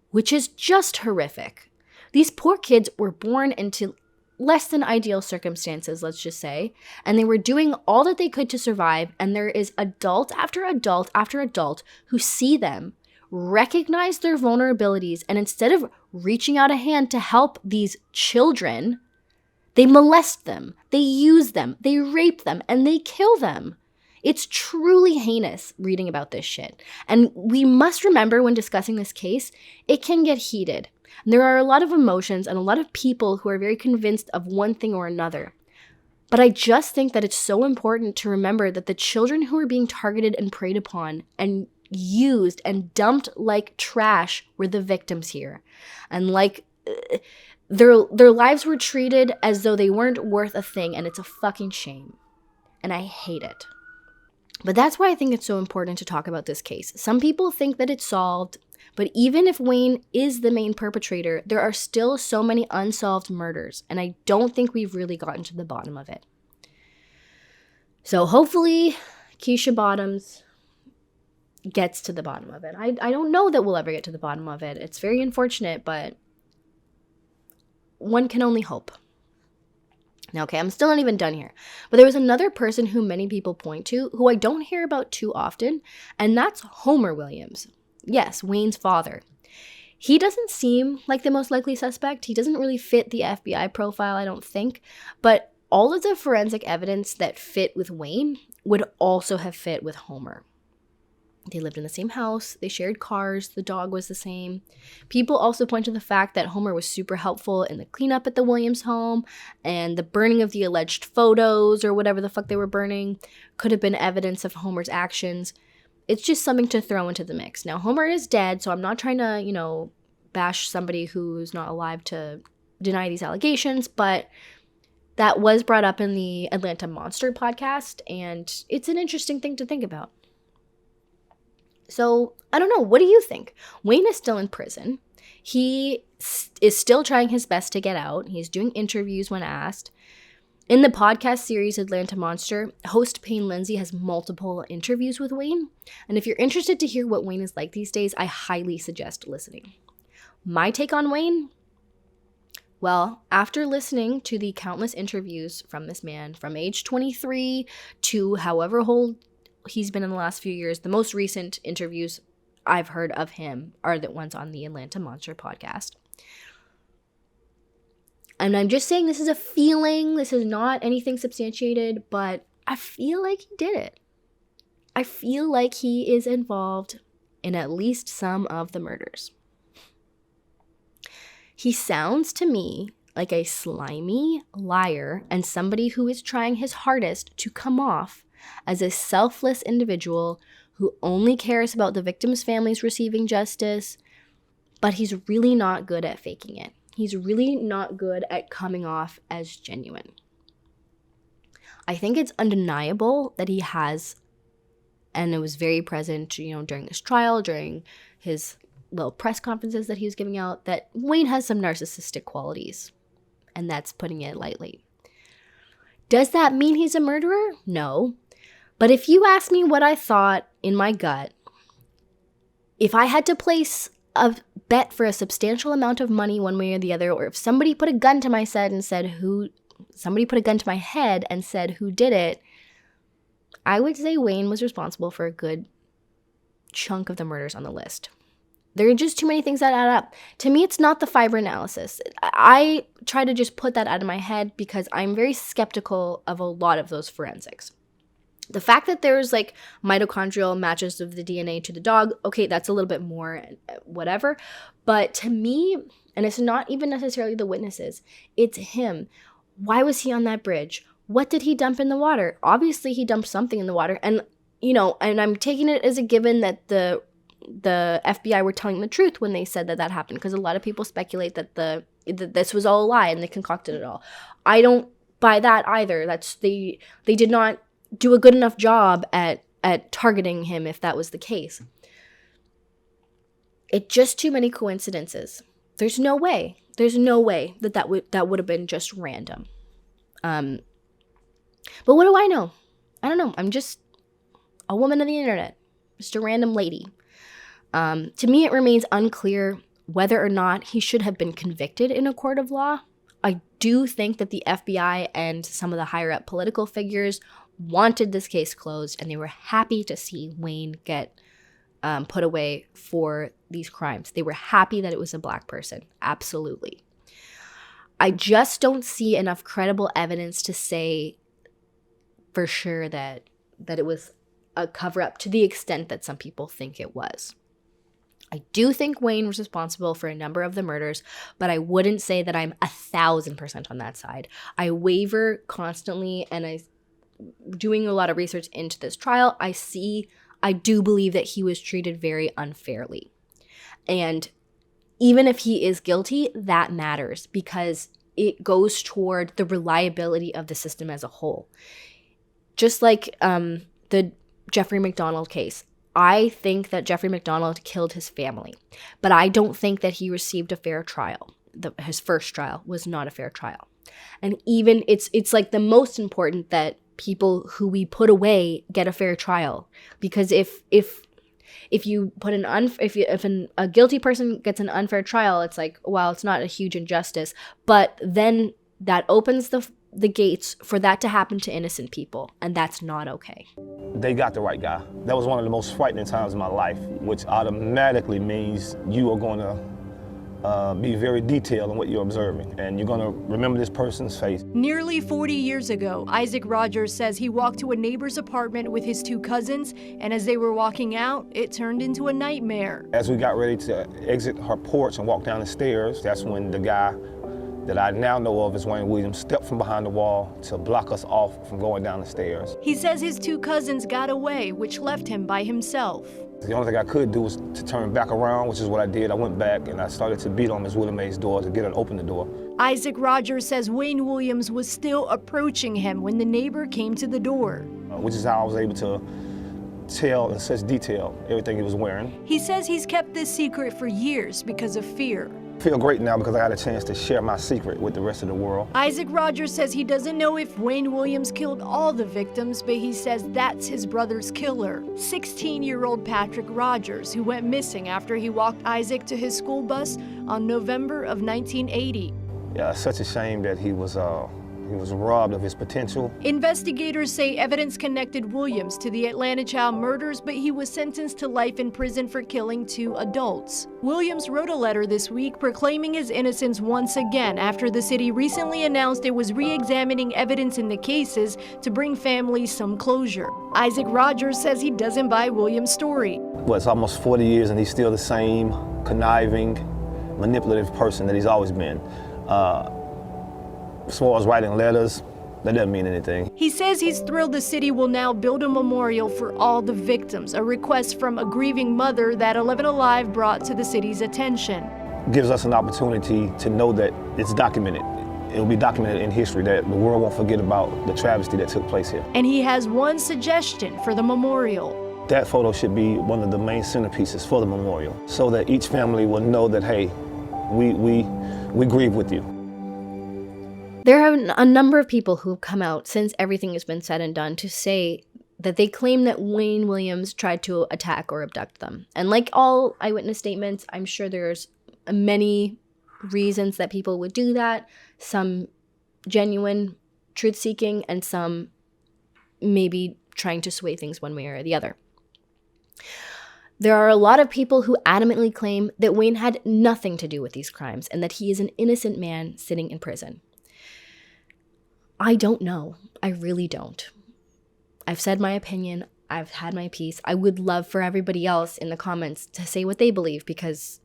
which is just horrific. These poor kids were born into less than ideal circumstances, let's just say, and they were doing all that they could to survive, and there is adult after adult after adult who see them, recognize their vulnerabilities, and instead of reaching out a hand to help these children, they molest them, they use them, they rape them, and they kill them. It's truly heinous reading about this shit. And we must remember when discussing this case, it can get heated. And there are a lot of emotions and a lot of people who are very convinced of one thing or another. But I just think that it's so important to remember that the children who are being targeted and preyed upon and used and dumped like trash were the victims here. And their lives were treated as though they weren't worth a thing, and it's a fucking shame. And I hate it. But that's why I think it's so important to talk about this case. Some people think that it's solved, but even if Wayne is the main perpetrator, there are still so many unsolved murders, and I don't think we've really gotten to the bottom of it. So hopefully Keisha Bottoms gets to the bottom of it. I don't know that we'll ever get to the bottom of it. It's very unfortunate, but one can only hope. Now, okay, I'm still not even done here. But there was another person who many people point to who I don't hear about too often, and that's Homer Williams. Yes, Wayne's father. He doesn't seem like the most likely suspect. He doesn't really fit the FBI profile, I don't think. But all of the forensic evidence that fit with Wayne would also have fit with Homer. They lived in the same house, they shared cars, the dog was the same. People also point to the fact that Homer was super helpful in the cleanup at the Williams home, and the burning of the alleged photos or whatever the fuck they were burning could have been evidence of Homer's actions. It's just something to throw into the mix. Now, Homer is dead, so I'm not trying to, bash somebody who's not alive to deny these allegations, but that was brought up in the Atlanta Monster podcast, and it's an interesting thing to think about. So, I don't know. What do you think? Wayne is still in prison. He is still trying his best to get out. He's doing interviews when asked. In the podcast series Atlanta Monster, host Payne Lindsay has multiple interviews with Wayne. And if you're interested to hear what Wayne is like these days, I highly suggest listening. My take on Wayne? Well, after listening to the countless interviews from this man, from age 23 to however old he's been in the last few years, the most recent interviews I've heard of him are the ones on the Atlanta Monster podcast. And I'm just saying this is a feeling. This is not anything substantiated, but I feel like he did it. I feel like he is involved in at least some of the murders. He sounds to me like a slimy liar and somebody who is trying his hardest to come off as a selfless individual who only cares about the victims' families receiving justice, but he's really not good at faking it. He's really not good at coming off as genuine. I think it's undeniable that he has, and it was very present, during this trial, during his little press conferences that he was giving out, that Wayne has some narcissistic qualities, and that's putting it lightly. Does that mean he's a murderer? No. But if you ask me what I thought in my gut, if I had to place a bet for a substantial amount of money one way or the other, or if somebody put a gun to my head and said who did it, I would say Wayne was responsible for a good chunk of the murders on the list. There are just too many things that add up. To me, it's not the fiber analysis. I try to just put that out of my head because I'm very skeptical of a lot of those forensics. The fact that there's like mitochondrial matches of the DNA to the dog, okay, that's a little bit more whatever. But to me, and it's not even necessarily the witnesses, it's him. Why was he on that bridge? What did he dump in the water? Obviously, he dumped something in the water. And, and I'm taking it as a given that the FBI were telling the truth when they said that happened, because a lot of people speculate that this was all a lie and they concocted it all. I don't buy that either. They did not do a good enough job at targeting him if that was the case. It's just too many coincidences. There's no way that would have been just random. But what do I know? I don't know. I'm just a woman of the internet, just a random lady. To me, it remains unclear whether or not he should have been convicted in a court of law. I do think that the FBI and some of the higher up political figures wanted this case closed, and they were happy to see Wayne get put away for these crimes. They were happy that it was a Black person. Absolutely. I just don't see enough credible evidence to say for sure that it was a cover-up to the extent that some people think it was. I do think Wayne was responsible for a number of the murders, but I wouldn't say that I'm 1,000% on that side. I waver constantly, and doing a lot of research into this trial, I do believe that he was treated very unfairly. And even if he is guilty, that matters because it goes toward the reliability of the system as a whole. Just like the Jeffrey McDonald case, I think that Jeffrey McDonald killed his family, but I don't think that he received a fair trial. His first trial was not a fair trial. And even it's like the most important that people who we put away get a fair trial, because if you put a guilty person gets an unfair trial, it's like, well, it's not a huge injustice, but then that opens the gates for that to happen to innocent people, and that's not okay. They got the right guy. That was one of the most frightening times in my life, which automatically means you are going to be very detailed in what you're observing, and you're going to remember this person's face. Nearly 40 years ago, Isaac Rogers says he walked to a neighbor's apartment with his two cousins, and as they were walking out, it turned into a nightmare. As we got ready to exit her porch and walk down the stairs, that's when the guy that I now know of as Wayne Williams stepped from behind the wall to block us off from going down the stairs. He says his two cousins got away, which left him by himself. The only thing I could do was to turn back around, which is what I did. I went back and I started to beat on Ms. Willie Mae's door to get her to open the door. Isaac Rogers says Wayne Williams was still approaching him when the neighbor came to the door. Which is how I was able to tell in such detail everything he was wearing. He says he's kept this secret for years because of fear. I feel great now because I had a chance to share my secret with the rest of the world. Isaac Rogers says he doesn't know if Wayne Williams killed all the victims, but he says that's his brother's killer, 16-year-old Patrick Rogers, who went missing after he walked Isaac to his school bus on November of 1980. Yeah, it's such a shame that he was He was robbed of his potential. Investigators say evidence connected Williams to the Atlanta child murders, but he was sentenced to life in prison for killing 2 adults. Williams wrote a letter this week proclaiming his innocence once again after the city recently announced it was re-examining evidence in the cases to bring families some closure. Isaac Rogers says he doesn't buy Williams' story. Well, it's almost 40 years and he's still the same conniving, manipulative person that he's always been. As far as writing letters, that doesn't mean anything. He says he's thrilled the city will now build a memorial for all the victims, a request from a grieving mother that 11 Alive brought to the city's attention. It gives us an opportunity to know that it's documented. It will be documented in history, that the world won't forget about the travesty that took place here. And he has one suggestion for the memorial. That photo should be one of the main centerpieces for the memorial, so that each family will know that, hey, we grieve with you. There are a number of people who have come out since everything has been said and done to say that they claim that Wayne Williams tried to attack or abduct them. And like all eyewitness statements, I'm sure there's many reasons that people would do that. Some genuine truth-seeking and some maybe trying to sway things one way or the other. There are a lot of people who adamantly claim that Wayne had nothing to do with these crimes and that he is an innocent man sitting in prison. I don't know. I really don't. I've said my opinion. I've had my piece. I would love for everybody else in the comments to say what they believe, because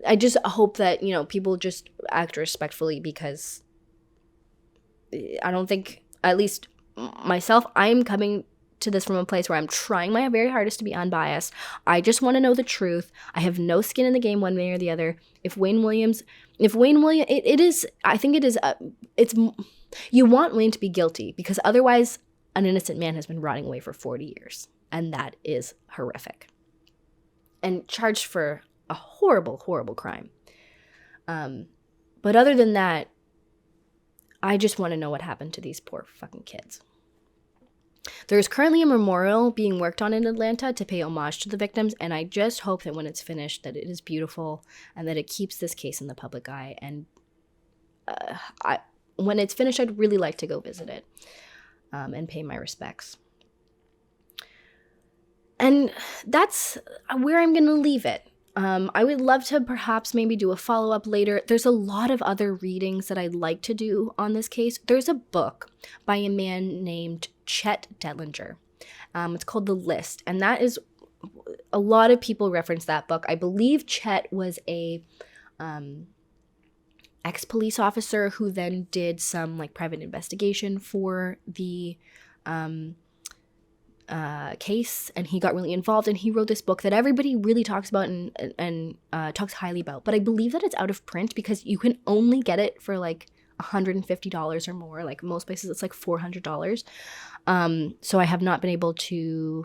I just hope that, people just act respectfully, because I don't think, at least myself, I'm coming to this from a place where I'm trying my very hardest to be unbiased. I just want to know the truth. I have no skin in the game one way or the other. You want Wayne to be guilty, because otherwise an innocent man has been rotting away for 40 years. And that is horrific. And charged for a horrible, horrible crime. But other than that, I just want to know what happened to these poor fucking kids. There's currently a memorial being worked on in Atlanta to pay homage to the victims, and I just hope that when it's finished that it is beautiful and that it keeps this case in the public eye. And when it's finished, I'd really like to go visit it and pay my respects. And that's where I'm going to leave it. I would love to perhaps maybe do a follow-up later. There's a lot of other readings that I'd like to do on this case. There's a book by a man named Chet Dellinger. It's called The List, and that is, a lot of people reference that book. I believe Chet was a ex-police officer who then did some private investigation for the case, and he got really involved, and he wrote this book that everybody really talks about and talks highly about. But I believe that it's out of print because you can only get it for $150 or more. Like most places it's $400. So I have not been able to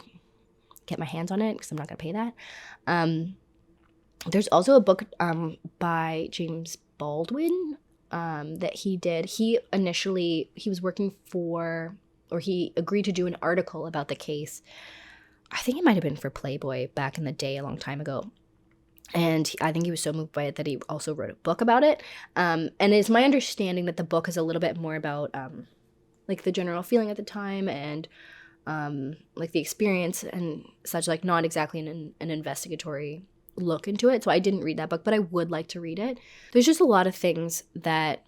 get my hands on it because I'm not going to pay that. There's also a book by James Baldwin that he did. He was working for, or he agreed to do an article about the case. I think it might have been for Playboy back in the day, a long time ago. And I think he was so moved by it that he also wrote a book about it. And it's my understanding that the book is a little bit more about the general feeling at the time and the experience and such, not exactly an investigatory look into it. So I didn't read that book, but I would like to read it. There's just a lot of things that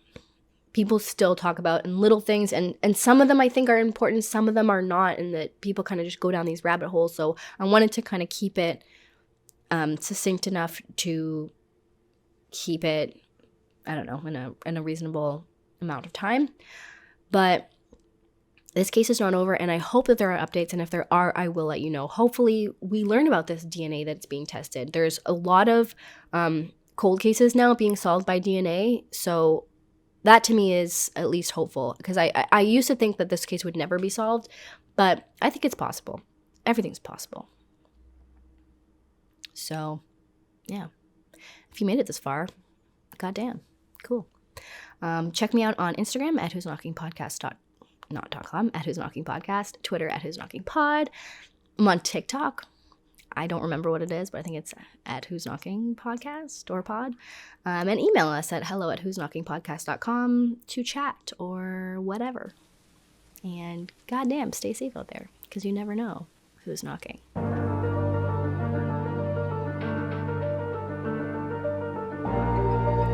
people still talk about, and little things, and some of them I think are important, some of them are not, and that people kind of just go down these rabbit holes. So I wanted to kind of keep it succinct enough to keep it, I don't know, in a reasonable amount of time. But this case is not over, and I hope that there are updates, and if there are, I will let you know. Hopefully we learn about this DNA that's being tested. There's a lot of cold cases now being solved by DNA, so that to me is at least hopeful, because I used to think that this case would never be solved, but I think it's possible. Everything's possible. So, yeah. If you made it this far, goddamn, cool. Check me out on Instagram at whosknockingpodcast.com, at whosknockingpodcast, Twitter at whosknockingpod. I'm on TikTok. I don't remember what it is, but I think it's at Who's Knocking Podcast or Pod. And email us at hello@whosknockingpodcast.com to chat or whatever. And goddamn, stay safe out there, because you never know who's knocking.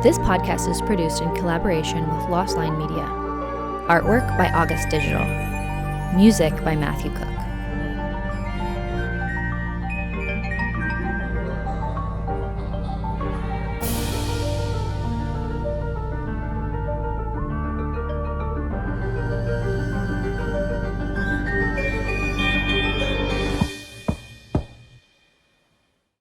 This podcast is produced in collaboration with Lost Line Media. Artwork by August Digital. Music by Matthew Cook.